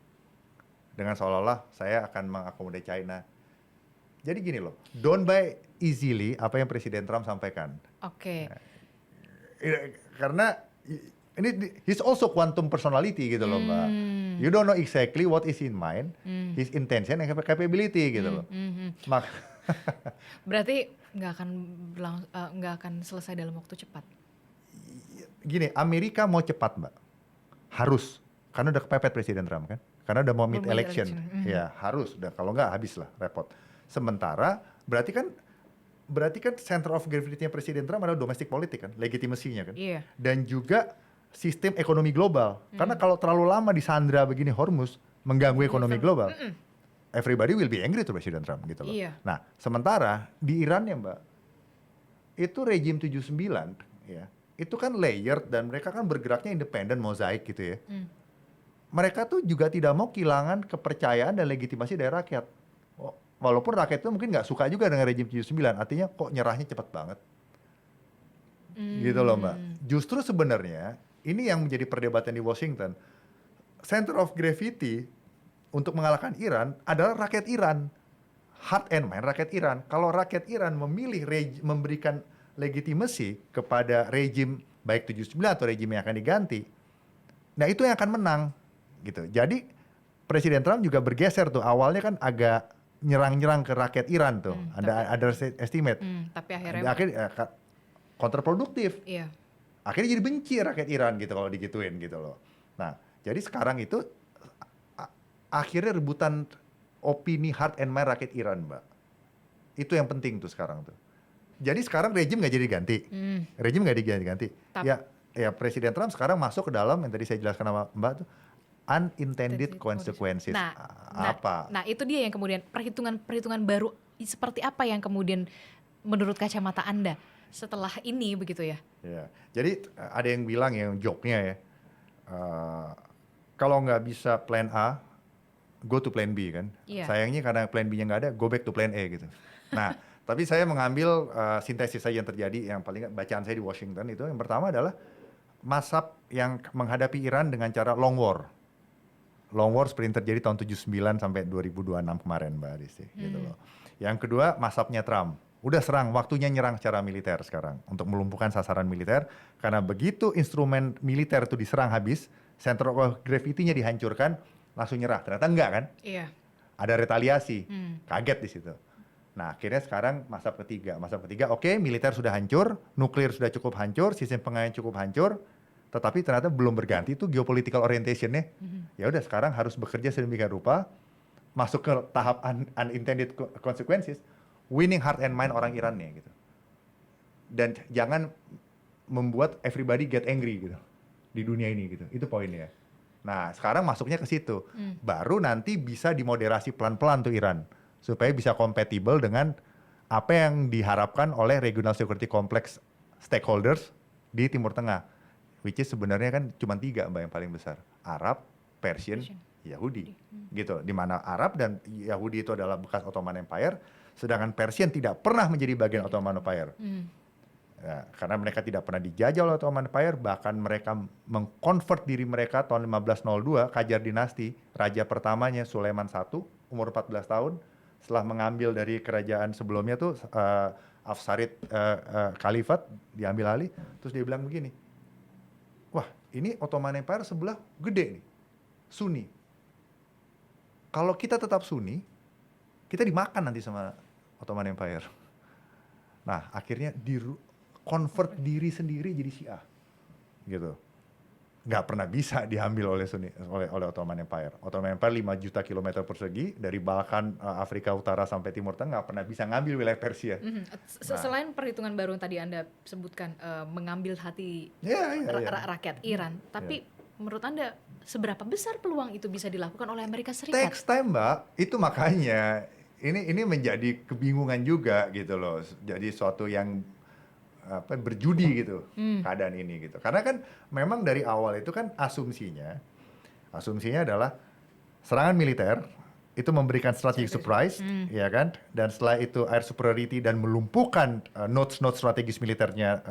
Dengan seolah-olah saya akan mengakomodir China. Jadi gini loh, don't buy easily apa yang Presiden Trump sampaikan. Oke. Karena ini he's also quantum personality gitu loh, Mbak. You don't know exactly what is in mind, his intention and capability gitu loh. Berarti nggak akan selesai dalam waktu cepat. Gini, Amerika mau cepat, Mbak. Harus, karena udah kepepet Presiden Trump kan. Karena udah mau mid election. Ya, harus. Udah kalau nggak habis lah, repot. Sementara berarti kan center of gravity-nya Presiden Trump adalah domestic politik kan, legitimasinya kan. Iya. Dan juga sistem ekonomi global. Karena kalau terlalu lama disandra begini Hormuz mengganggu ekonomi global. Everybody will be angry to Presiden Trump gitu loh. Iya. Nah, sementara di Iran ya, Mbak, itu rejim 79 ya, itu kan layered dan mereka kan bergeraknya independen, mozaik gitu ya. Mereka tuh juga tidak mau kehilangan kepercayaan dan legitimasi dari rakyat. Walaupun rakyat itu mungkin nggak suka juga dengan rejim 79, artinya kok nyerahnya cepat banget. Gitu loh, Mbak. Justru sebenarnya ini yang menjadi perdebatan di Washington. Center of gravity untuk mengalahkan Iran adalah rakyat Iran. Heart and mind rakyat Iran. Kalau rakyat Iran memilih memberikan legitimasi kepada rejim baik 79 atau rejim yang akan diganti, nah itu yang akan menang gitu. Jadi Presiden Trump juga bergeser tuh, awalnya kan agak nyerang-nyerang ke rakyat Iran tuh. Ada estimate. Tapi akhirnya kontraproduktif. Iya. Akhirnya jadi benci rakyat Iran gitu kalau digituin gitu loh. Nah, jadi sekarang itu akhirnya rebutan opini heart and mind rakyat Iran, Mbak. Itu yang penting tuh sekarang tuh. Jadi sekarang rejim nggak jadi ganti. Rejim nggak diganti. Ya Presiden Trump sekarang masuk ke dalam yang tadi saya jelaskan sama Mbak tuh, unintended consequences. Nah, itu dia yang kemudian perhitungan baru seperti apa yang kemudian menurut kacamata Anda setelah ini begitu ya? Ya, jadi ada yang bilang yang joke-nya ya, kalau nggak bisa plan A, go to plan B kan. Iya. Sayangnya karena plan B-nya nggak ada, go back to plan A gitu. Nah, tapi saya mengambil sintesis saja yang terjadi, yang paling bacaan saya di Washington itu, yang pertama adalah mazhab yang menghadapi Iran dengan cara long war. Long war seperti yang terjadi tahun 79 sampai 2026 kemarin, Mbak Adisti, gitu loh. Yang kedua, mazhabnya Trump. Udah serang, waktunya nyerang secara militer sekarang untuk melumpuhkan sasaran militer, karena begitu instrumen militer itu diserang habis, center of gravity-nya dihancurkan, langsung nyerah. Ternyata enggak kan? Iya. Ada retaliasi, kaget di situ. Nah, akhirnya sekarang mazhab ketiga, oke, militer sudah hancur, nuklir sudah cukup hancur, sistem pengayaan cukup hancur, tetapi ternyata belum berganti itu geopolitical orientation-nya. Ya udah, sekarang harus bekerja sedemikian rupa, masuk ke tahap unintended consequences, winning heart and mind orang Irannya gitu. Dan jangan membuat everybody get angry gitu di dunia ini gitu. Itu poinnya. Nah, sekarang masuknya ke situ. Baru nanti bisa dimoderasi pelan-pelan tuh Iran supaya bisa kompatibel dengan apa yang diharapkan oleh regional security complex stakeholders di Timur Tengah, which is sebenarnya kan cuma 3, Mbak, yang paling besar. Arab, Persian, Yahudi. Gitu. Di mana Arab dan Yahudi itu adalah bekas Ottoman Empire, sedangkan Persian tidak pernah menjadi bagian Ottoman Empire. Ya, karena mereka tidak pernah dijajah oleh Ottoman Empire, bahkan mereka mengkonvert diri mereka tahun 1502, Qajar dinasti, raja pertamanya Sulaiman I, umur 14 tahun, setelah mengambil dari kerajaan sebelumnya tuh Afsarid Khalifat, diambil alih, terus dia bilang begini, wah ini Ottoman Empire sebelah gede nih, Sunni. Kalau kita tetap Sunni, kita dimakan nanti sama Ottoman Empire. Nah, akhirnya convert diri sendiri jadi Syiah, gitu. Nggak pernah bisa diambil oleh Sunni, oleh Ottoman Empire. Ottoman Empire 5 juta kilometer persegi dari Balkan, Afrika Utara sampai Timur Tengah, nggak pernah bisa ngambil wilayah Persia. Selain perhitungan baru yang tadi Anda sebutkan, mengambil hati rakyat Iran, tapi menurut Anda seberapa besar peluang itu bisa dilakukan oleh Amerika Serikat? Takes time, Mbak. Itu makanya ini menjadi kebingungan juga gitu loh. Jadi suatu yang berjudi gitu keadaan ini gitu. Karena kan memang dari awal itu kan asumsinya adalah serangan militer itu memberikan strategic surprise, ya kan? Dan setelah itu air superiority dan melumpuhkan nodes strategis militernya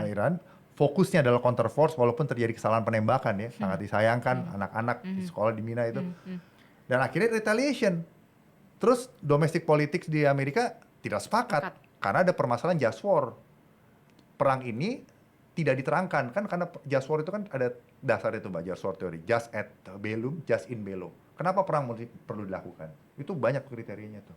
Iran. Fokusnya adalah counter force walaupun terjadi kesalahan penembakan ya, sangat disayangkan anak-anak di sekolah di Mina itu. Dan akhirnya retaliation. Terus domestic politics di Amerika tidak sepakat karena ada permasalahan just war. Perang ini tidak diterangkan kan, karena just war itu kan ada dasar itu, Mbak, just war teori, just at bellum, just in bello. Kenapa perang perlu dilakukan? Itu banyak kriterianya tuh.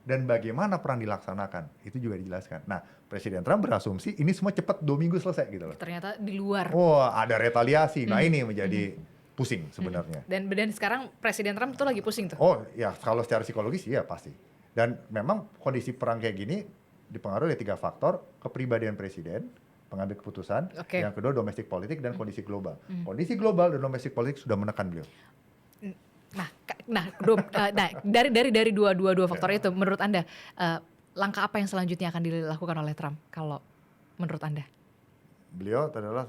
Dan bagaimana perang dilaksanakan itu juga dijelaskan. Nah, Presiden Trump berasumsi ini semua cepat 2 minggu selesai gitu loh. Ternyata di luar. Oh, ada retaliasi. Nah, ini menjadi pusing sebenarnya. Dan sekarang Presiden Trump itu lagi pusing tuh. Oh ya, kalau secara psikologis ya pasti. Dan memang kondisi perang kayak gini dipengaruhi oleh 3 faktor: kepribadian presiden, pengambil keputusan, yang kedua domestik politik, dan kondisi global. Kondisi global dan domestik politik sudah menekan beliau. Dari dua faktor itu, menurut Anda langkah apa yang selanjutnya akan dilakukan oleh Trump kalau menurut Anda? Beliau adalah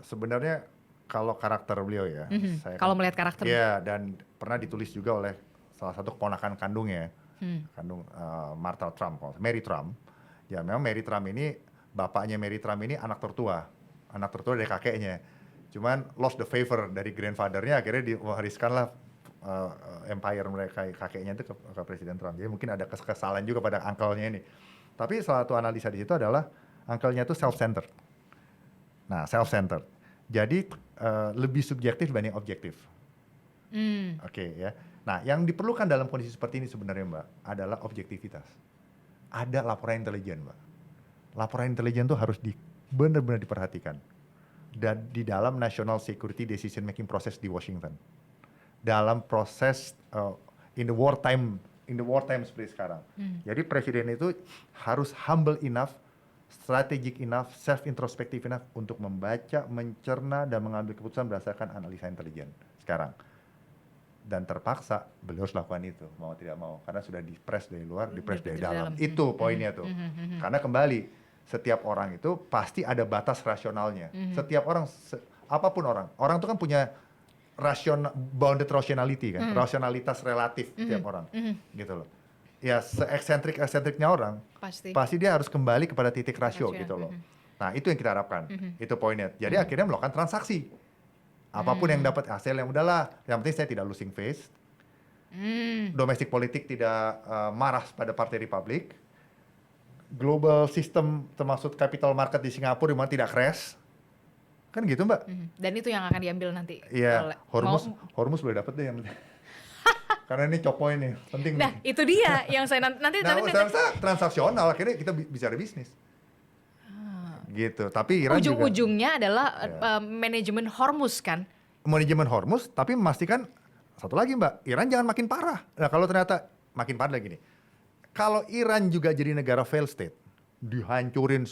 sebenarnya kalau karakter beliau ya, saya kalau melihat karakter, ya, dan pernah ditulis juga oleh salah satu keponakan kandungnya, kandung Martha Trump, Mary Trump. Ya memang Mary Trump ini, bapaknya Mary Trump ini anak tertua dari kakeknya. Cuman lost the favor dari grandfather-nya, akhirnya diwariskanlah empire mereka, kakeknya itu ke Presiden Trump. Jadi mungkin ada kesalahan juga pada uncle-nya ini. Tapi salah satu analisa di situ adalah uncle-nya itu self-centered. Nah, self-centered. Jadi lebih subjektif dibanding objektif. Oke, ya. Nah, yang diperlukan dalam kondisi seperti ini sebenarnya, Mbak, adalah objektivitas. Ada laporan intelijen, Mbak. Laporan intelijen itu harus benar-benar diperhatikan. Dan di dalam national security decision making process di Washington. Dalam proses in the wartime seperti sekarang. Jadi presiden itu harus humble enough, strategic enough, self introspective enough untuk membaca, mencerna, dan mengambil keputusan berdasarkan analisa intelijen sekarang. Dan terpaksa beliau harus lakukan itu, mau tidak mau, karena sudah di-press dari luar, di-press dari dalam. Itu poinnya tuh. Karena kembali, setiap orang itu pasti ada batas rasionalnya. Setiap orang, apapun orang itu kan punya bounded rationality kan, rasionalitas relatif tiap orang, gitu loh. Ya se-eksentrik-eksentriknya orang, pasti dia harus kembali kepada titik rasio gitu loh. Nah itu yang kita harapkan, itu poinnya. Jadi akhirnya melakukan transaksi, apapun yang dapat hasil yang udahlah, yang penting saya tidak losing face, domestik politik tidak marah pada Partai Republik, global system termasuk capital market di Singapura di mana tidak crash, kan gitu Mbak. Dan itu yang akan diambil nanti. Iya, Hormuz boleh dapat deh yang penting. Karena ini cokpoin nih, penting Nah, nih. itu dia yang saya nanti Nah, saya rasa transaksional akhirnya kita bicara bisnis. Gitu. Tapi Iran juga ujung-ujungnya adalah manajemen Hormuz kan. manajemen Hormuz, tapi memastikan satu lagi Mbak, Iran jangan makin parah. Nah, kalau ternyata makin parah lagi nih. Kalau Iran juga jadi negara failed state, dihancurin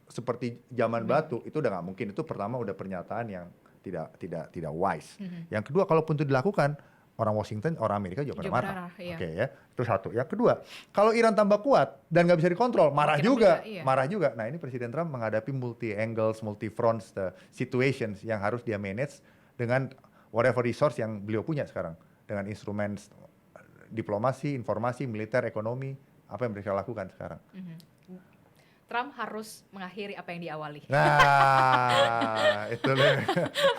seperti zaman batu, itu udah nggak mungkin. Itu pertama udah pernyataan yang tidak wise. Yang kedua, kalaupun itu dilakukan, orang Washington, orang Amerika juga pada marah. Iya. Oke ya, itu satu. Yang kedua, kalau Iran tambah kuat dan nggak bisa dikontrol, marah juga, iya. marah juga. Nah ini Presiden Trump menghadapi multi angles, multi fronts situations yang harus dia manage dengan whatever resource yang beliau punya sekarang, dengan instrumen diplomasi, informasi, militer, ekonomi, apa yang mereka lakukan sekarang. Trump harus mengakhiri apa yang diawali. Nah, itu loh.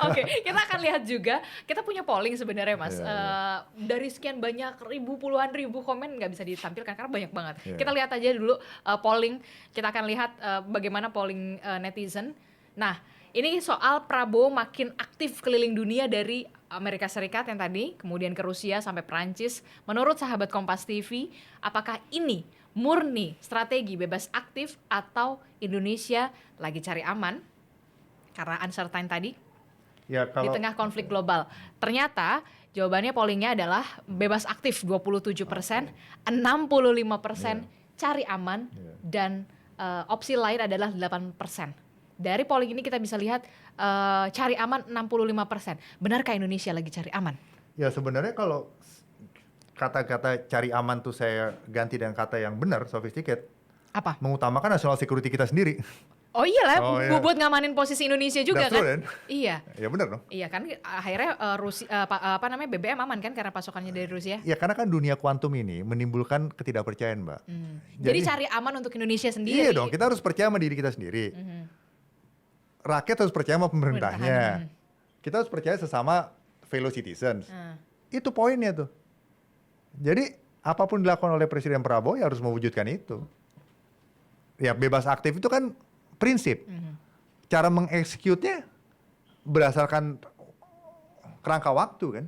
Oke, kita akan lihat juga. Kita punya polling sebenarnya, Mas. Dari sekian banyak puluhan ribu komen nggak bisa ditampilkan karena banyak banget. Kita lihat aja dulu polling. Kita akan lihat bagaimana polling netizen. Nah, ini soal Prabowo makin aktif keliling dunia dari Amerika Serikat yang tadi, kemudian ke Rusia sampai Perancis. Menurut sahabat Kompas TV, apakah ini murni strategi bebas aktif atau Indonesia lagi cari aman karena uncertain tadi di tengah konflik global? Ternyata jawabannya pollingnya adalah bebas aktif 27%, 65% cari aman, dan opsi lain adalah 8%. Dari polling ini kita bisa lihat cari aman 65%. Benarkah Indonesia lagi cari aman? Ya sebenarnya kalau kata-kata cari aman tuh saya ganti dengan kata yang benar, sophisticated. Apa? Mengutamakan national security kita sendiri. Oh iyalah, buat ngamanin posisi Indonesia juga That's kan? true, Iya. Ya benar dong. Iya kan, akhirnya BBM aman kan karena pasokannya dari Rusia. Ya karena kan dunia kuantum ini menimbulkan ketidakpercayaan Mbak. Jadi cari aman untuk Indonesia sendiri. Iya dong, kita harus percaya sama diri kita sendiri. Rakyat harus percaya sama pemerintahnya. Kita harus percaya sesama fellow citizens. Itu poinnya tuh. Jadi apapun dilakukan oleh Presiden Prabowo ya harus mewujudkan itu. Ya bebas aktif itu kan prinsip. Cara mengeksekutnya berdasarkan kerangka waktu kan.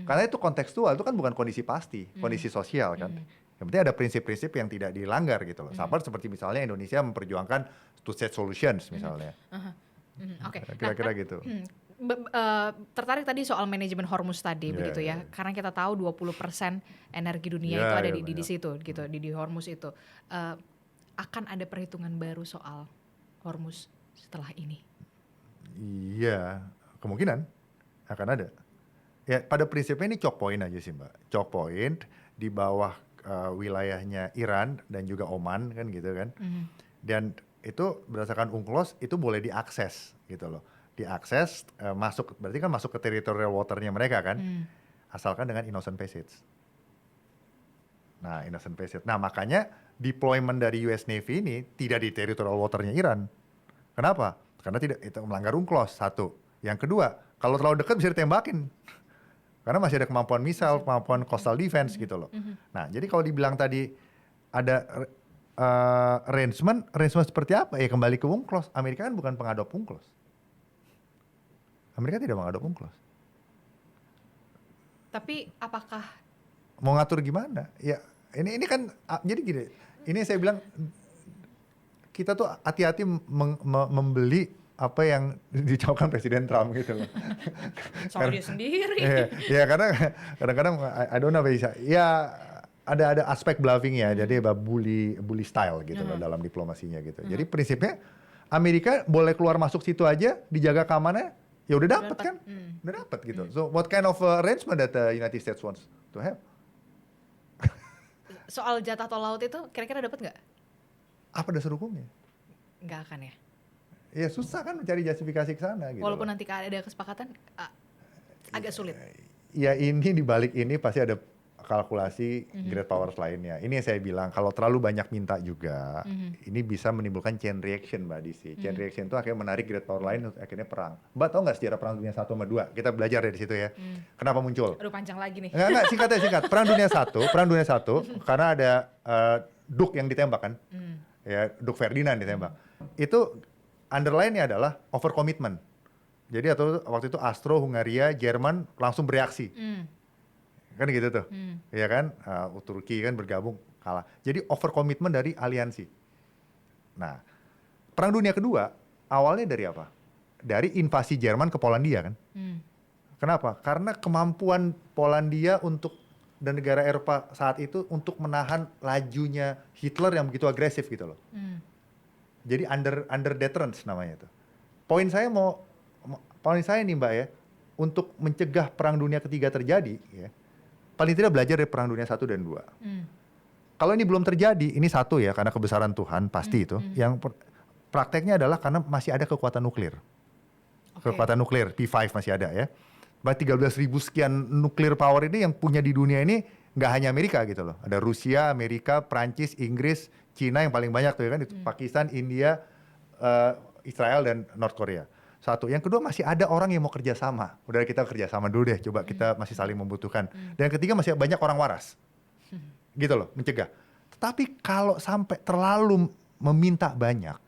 Karena itu kontekstual, itu kan bukan kondisi pasti, kondisi sosial kan. Yang penting ada prinsip-prinsip yang tidak dilanggar gitu loh. Seperti misalnya Indonesia memperjuangkan two state solutions misalnya. Oke. Kira-kira gitu. Tertarik tadi soal manajemen Hormuz tadi begitu ya. Karena kita tahu 20% energi dunia itu ada di situ gitu, di Hormuz itu. Akan ada perhitungan baru soal Hormuz setelah ini? Iya, kemungkinan akan ada. Ya pada prinsipnya ini choke point aja sih Mbak. Choke point di bawah wilayahnya Iran dan juga Oman kan gitu kan. Dan itu berdasarkan UNCLOS itu boleh diakses gitu loh. Diakses masuk, berarti kan masuk ke territorial waternya mereka kan. Asalkan dengan innocent passage. Nah, innocent passage. Nah, makanya deployment dari US Navy ini tidak di territorial waternya Iran. Kenapa? Karena itu melanggar UNCLOS, satu. Yang kedua, kalau terlalu dekat bisa ditembakin. Karena masih ada kemampuan misal, kemampuan coastal defense gitu loh. Nah, jadi kalau dibilang tadi ada arrangement seperti apa? Ya kembali ke UNCLOS. Amerika kan bukan pengadop UNCLOS. Amerika tidak mengadop UNCLOS. Tapi apakah mau ngatur gimana? Ya ini kan jadi gini. Ini saya bilang kita tuh hati-hati membeli apa yang diucapkan Presiden Trump gitu loh. soal dia sendiri? Ya karena kadang-kadang I don't know bisa. Ya ada aspek bluffing ya. Jadi bully style gitu loh dalam diplomasinya gitu. Jadi prinsipnya Amerika boleh keluar masuk situ aja, dijaga keamanannya. Ya udah dapat kan, udah dapat gitu. So what kind of arrangement that the United States wants to have? Soal jatah tol laut itu kira-kira dapat nggak? Apa dasar hukumnya? Nggak akan ya? Ya susah kan mencari justifikasi ke sana gitu. Walaupun nanti ada kesepakatan, agak sulit. Ya ini di balik ini pasti ada kalkulasi great powers lainnya. Ini yang saya bilang kalau terlalu banyak minta juga, ini bisa menimbulkan chain reaction Mbak Disi. Chain reaction itu akhirnya menarik great power lain untuk akhirnya perang. Mbak tahu nggak sejarah perang dunia 1 sama 2? Kita belajar dari situ ya. Kenapa muncul? Aduh panjang lagi nih. Enggak, singkat. Perang dunia 1 karena ada Duke yang ditembak kan. Ya, Duke Ferdinand ditembak. Itu underline-nya adalah over commitment. Jadi waktu itu Austro-Hungaria, Jerman langsung bereaksi. Kan gitu tuh, ya kan, Turki kan bergabung kalah. Jadi over commitment dari aliansi. Nah, Perang Dunia Kedua awalnya dari apa? Dari invasi Jerman ke Polandia kan. Kenapa? Karena kemampuan Polandia dan negara Eropa saat itu untuk menahan lajunya Hitler yang begitu agresif gitu loh. Jadi under deterrence namanya itu. Poin saya nih Mbak ya, untuk mencegah Perang Dunia Ketiga terjadi ya. Paling tidak belajar dari Perang Dunia 1 dan 2. Kalau ini belum terjadi, ini satu ya, karena kebesaran Tuhan, pasti itu. Yang prakteknya adalah karena masih ada kekuatan nuklir. Kekuatan nuklir, P5 masih ada ya. Bahkan 13.000 sekian nuklir power ini yang punya di dunia ini, nggak hanya Amerika gitu loh. Ada Rusia, Amerika, Prancis, Inggris, Cina yang paling banyak tuh ya kan. Itu Pakistan, India, Israel, dan North Korea. Satu, yang kedua masih ada orang yang mau kerjasama. Udah kita kerjasama dulu deh, coba kita masih saling membutuhkan. Dan yang ketiga masih banyak orang waras, gitu loh, mencegah. Tetapi kalau sampai terlalu meminta banyak,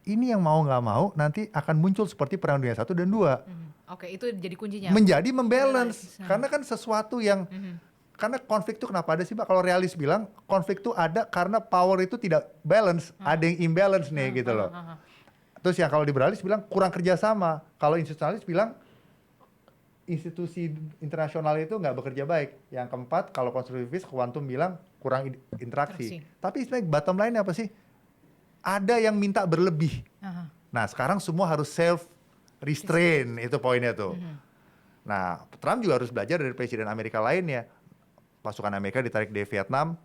ini yang mau nggak mau nanti akan muncul seperti Perang Dunia 1 dan 2. Oke, itu jadi kuncinya. Menjadi membalance, karena kan sesuatu yang karena konflik itu kenapa ada sih Mbak? Kalau realis bilang konflik itu ada karena power itu tidak balance, ada yang imbalance nih gitu loh. Terus yang kalau liberalis bilang kurang kerjasama. Kalau institusionalis bilang institusi internasional itu nggak bekerja baik. Yang keempat, kalau konstruktivis, kuantum bilang kurang interaksi. Tapi sebenarnya bottom line apa sih? Ada yang minta berlebih. Nah sekarang semua harus self restrain, itu poinnya tuh. Nah Trump juga harus belajar dari presiden Amerika lainnya. Pasukan Amerika ditarik dari Vietnam,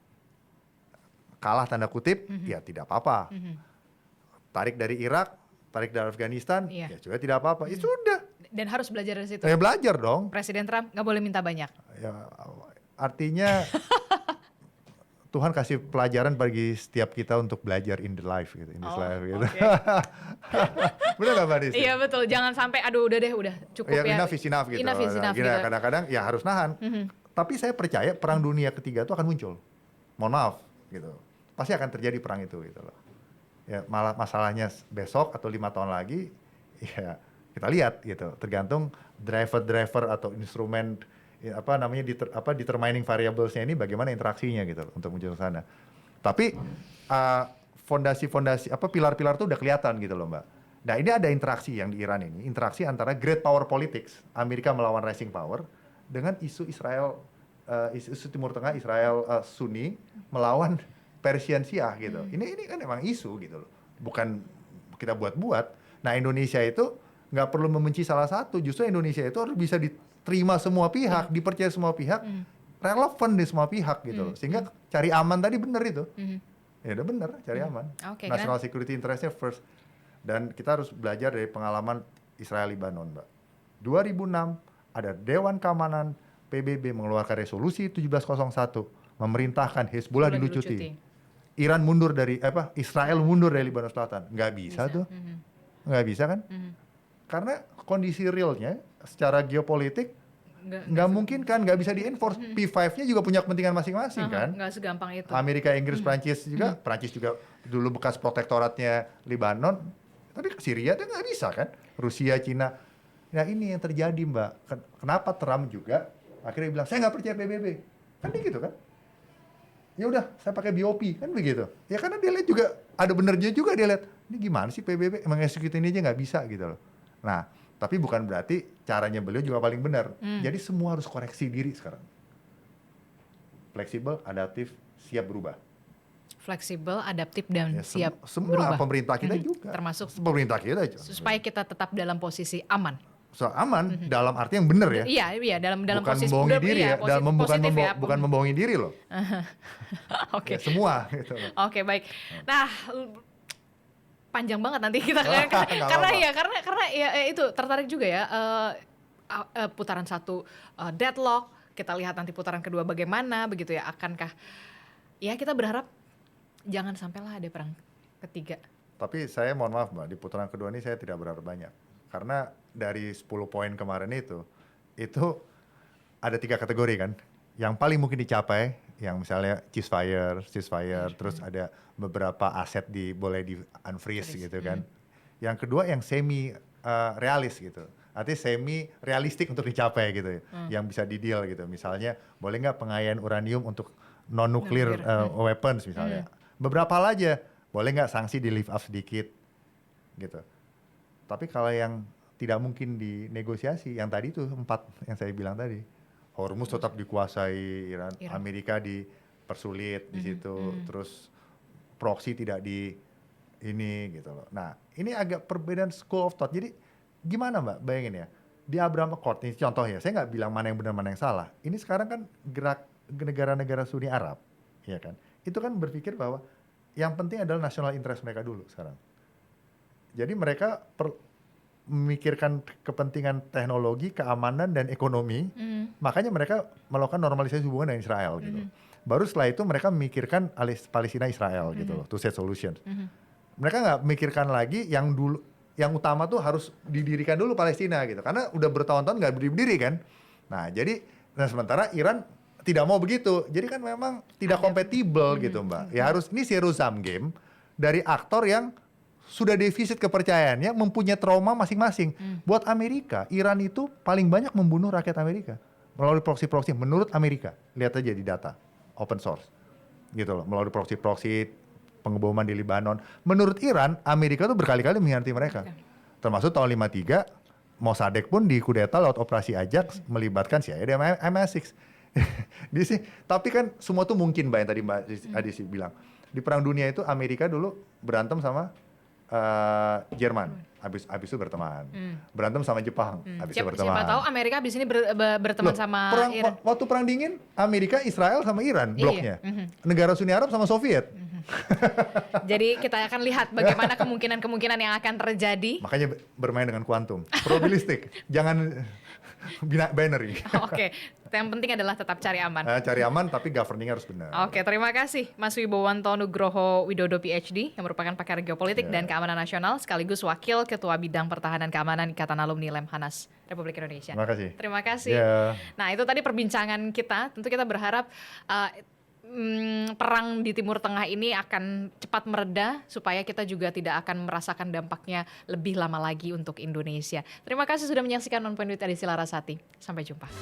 kalah tanda kutip, ya tidak apa-apa. Tarik dari Irak, tarik dari Afghanistan, ya juga tidak apa-apa. Ya sudah. Dan harus belajar dari situ. Ya belajar dong. Presiden Trump nggak boleh minta banyak. Ya, artinya Tuhan kasih pelajaran bagi setiap kita untuk belajar in the life gitu, in this life gitu. Benar nggak Mbak Disi? Iya betul. Jangan sampai aduh udah cukup ya. Enough is enough gitu. Enough is enough gitu. gitu. Kadang-kadang ya harus nahan. Tapi saya percaya Perang Dunia Ketiga itu akan muncul. Mohon maaf gitu. Pasti akan terjadi perang itu gitu loh. Ya malah masalahnya besok atau 5 tahun lagi, ya kita lihat gitu. Tergantung driver atau instrumen determining variablesnya ini bagaimana interaksinya gitu untuk muncul ke sana. Tapi fondasi-fondasi pilar-pilar itu udah kelihatan gitu loh Mbak. Nah ini ada interaksi yang di Iran ini, interaksi antara great power politics, Amerika melawan rising power, dengan isu Israel, isu Timur Tengah, Israel Sunni melawan Persian Syiah gitu. Ini kan emang isu gitu loh. Bukan kita buat-buat. Nah Indonesia itu nggak perlu membenci salah satu. Justru Indonesia itu harus bisa diterima semua pihak, dipercaya semua pihak, relevan di semua pihak gitu loh. Sehingga cari aman tadi bener itu. Ya udah bener, cari aman. National security interest-nya first. Dan kita harus belajar dari pengalaman Israel-Libanon Mbak. 2006 ada Dewan Keamanan PBB mengeluarkan resolusi 1701 memerintahkan Hezbollah dilucuti. Iran mundur Israel mundur dari Lebanon Selatan. Nggak bisa tuh. Nggak bisa kan? Karena kondisi realnya secara geopolitik nggak mungkin kan, nggak bisa di-enforce. P5-nya juga punya kepentingan masing-masing kan. Nggak segampang itu. Amerika, Inggris, Prancis juga. Prancis juga dulu bekas protektoratnya Lebanon. Tapi Syria itu nggak bisa kan. Rusia, Cina. Nah ini yang terjadi Mbak. Kenapa Trump juga akhirnya bilang, saya nggak percaya PBB. Kan dia gitu kan. Ya udah, saya pakai BOP kan begitu. Ya karena dia lihat juga ada benernya juga, dia lihat ini gimana sih PBB mengeksekusi ini aja nggak bisa gitu loh. Nah, tapi bukan berarti caranya beliau juga paling benar. Jadi semua harus koreksi diri sekarang. Fleksibel, adaptif, siap berubah. Fleksibel, adaptif dan siap semua berubah. Pemerintah kita juga. Termasuk pemerintah kita supaya kita tetap dalam posisi aman. Aman dalam arti yang benar ya. Iya dalam bukan posisi membohongi diri ya, bukan membohongi diri loh. Oke. Ya, semua gitu. Oke, baik. Nah, panjang banget nanti kita karena ya itu tertarik juga ya. putaran satu deadlock, kita lihat nanti putaran kedua bagaimana begitu ya, akankah ya kita berharap jangan sampailah ada perang ketiga. Tapi saya mohon maaf Mbak, di putaran kedua ini saya tidak berharap banyak. Karena dari 10 poin kemarin itu ada 3 kategori kan. Yang paling mungkin dicapai, yang misalnya ceasefire, terus ada beberapa aset boleh di unfreeze gitu kan. Yang kedua yang semi realis gitu. Artinya semi realistik untuk dicapai gitu ya. Yang bisa di-deal gitu. Misalnya boleh nggak pengayaan uranium untuk non-nuclear weapons misalnya. Beberapa hal aja. Boleh nggak sanksi di lift up sedikit gitu. Tapi kalau yang tidak mungkin dinegosiasi, yang tadi tuh 4 yang saya bilang tadi. Hormuz tetap dikuasai Iran. Amerika dipersulit di situ, terus proxy tidak di ini gitu loh. Nah, ini agak perbedaan school of thought. Jadi gimana Mbak bayangin ya, di Abraham Accord ini contoh ya, saya nggak bilang mana yang benar mana yang salah. Ini sekarang kan gerak negara-negara Sunni Arab, ya kan? Itu kan berpikir bahwa yang penting adalah national interest mereka dulu sekarang. Jadi mereka memikirkan kepentingan teknologi, keamanan dan ekonomi, makanya mereka melakukan normalisasi hubungan dengan Israel gitu. Baru setelah itu mereka memikirkan Palestina Israel gitu loh, two state solution. Mereka nggak memikirkan lagi yang utama tuh harus didirikan dulu Palestina gitu, karena udah bertahun-tahun nggak berdiri kan. Nah jadi, sementara Iran tidak mau begitu, jadi kan memang tidak kompatibel gitu Mbak. Ya harus, ini zero sum game dari aktor yang sudah defisit kepercayaannya, mempunyai trauma masing-masing. Buat Amerika, Iran itu paling banyak membunuh rakyat Amerika melalui proksi-proksi. Menurut Amerika, lihat aja di data open source, gitu loh, melalui proksi-proksi pengeboman di Lebanon. Menurut Iran, Amerika tuh berkali-kali mengkhianati mereka, termasuk tahun 53, Mossadegh pun dikudeta lewat operasi Ajax melibatkan CIA dan MI6. Tapi kan semua tuh mungkin Mbak, yang tadi Mbak Adisi bilang. Di Perang Dunia itu Amerika dulu berantem sama Jerman, habis itu berteman. Berantem sama Jepang, habis itu berteman. Siapa tahu Amerika habis ini berteman sama Iran. Waktu perang dingin, Amerika, Israel sama Iran bloknya. Negara Sunni Arab sama Soviet. Jadi kita akan lihat bagaimana kemungkinan yang akan terjadi. Makanya bermain dengan kuantum, probabilistik, jangan binary. Oke, yang penting adalah tetap cari aman. Cari aman tapi governing harus benar. Oke, terima kasih Mas Wibowanto Nugroho Widodo PhD yang merupakan pakar geopolitik dan keamanan nasional sekaligus Wakil Ketua Bidang Pertahanan Keamanan Ikatan Alumni Lemhanas Republik Indonesia. Terima kasih. Nah, itu tadi perbincangan kita. Tentu kita berharap perang di Timur Tengah ini akan cepat mereda supaya kita juga tidak akan merasakan dampaknya lebih lama lagi untuk Indonesia. Terima kasih sudah menyaksikan On Point with Adisi Larasati. Sampai jumpa.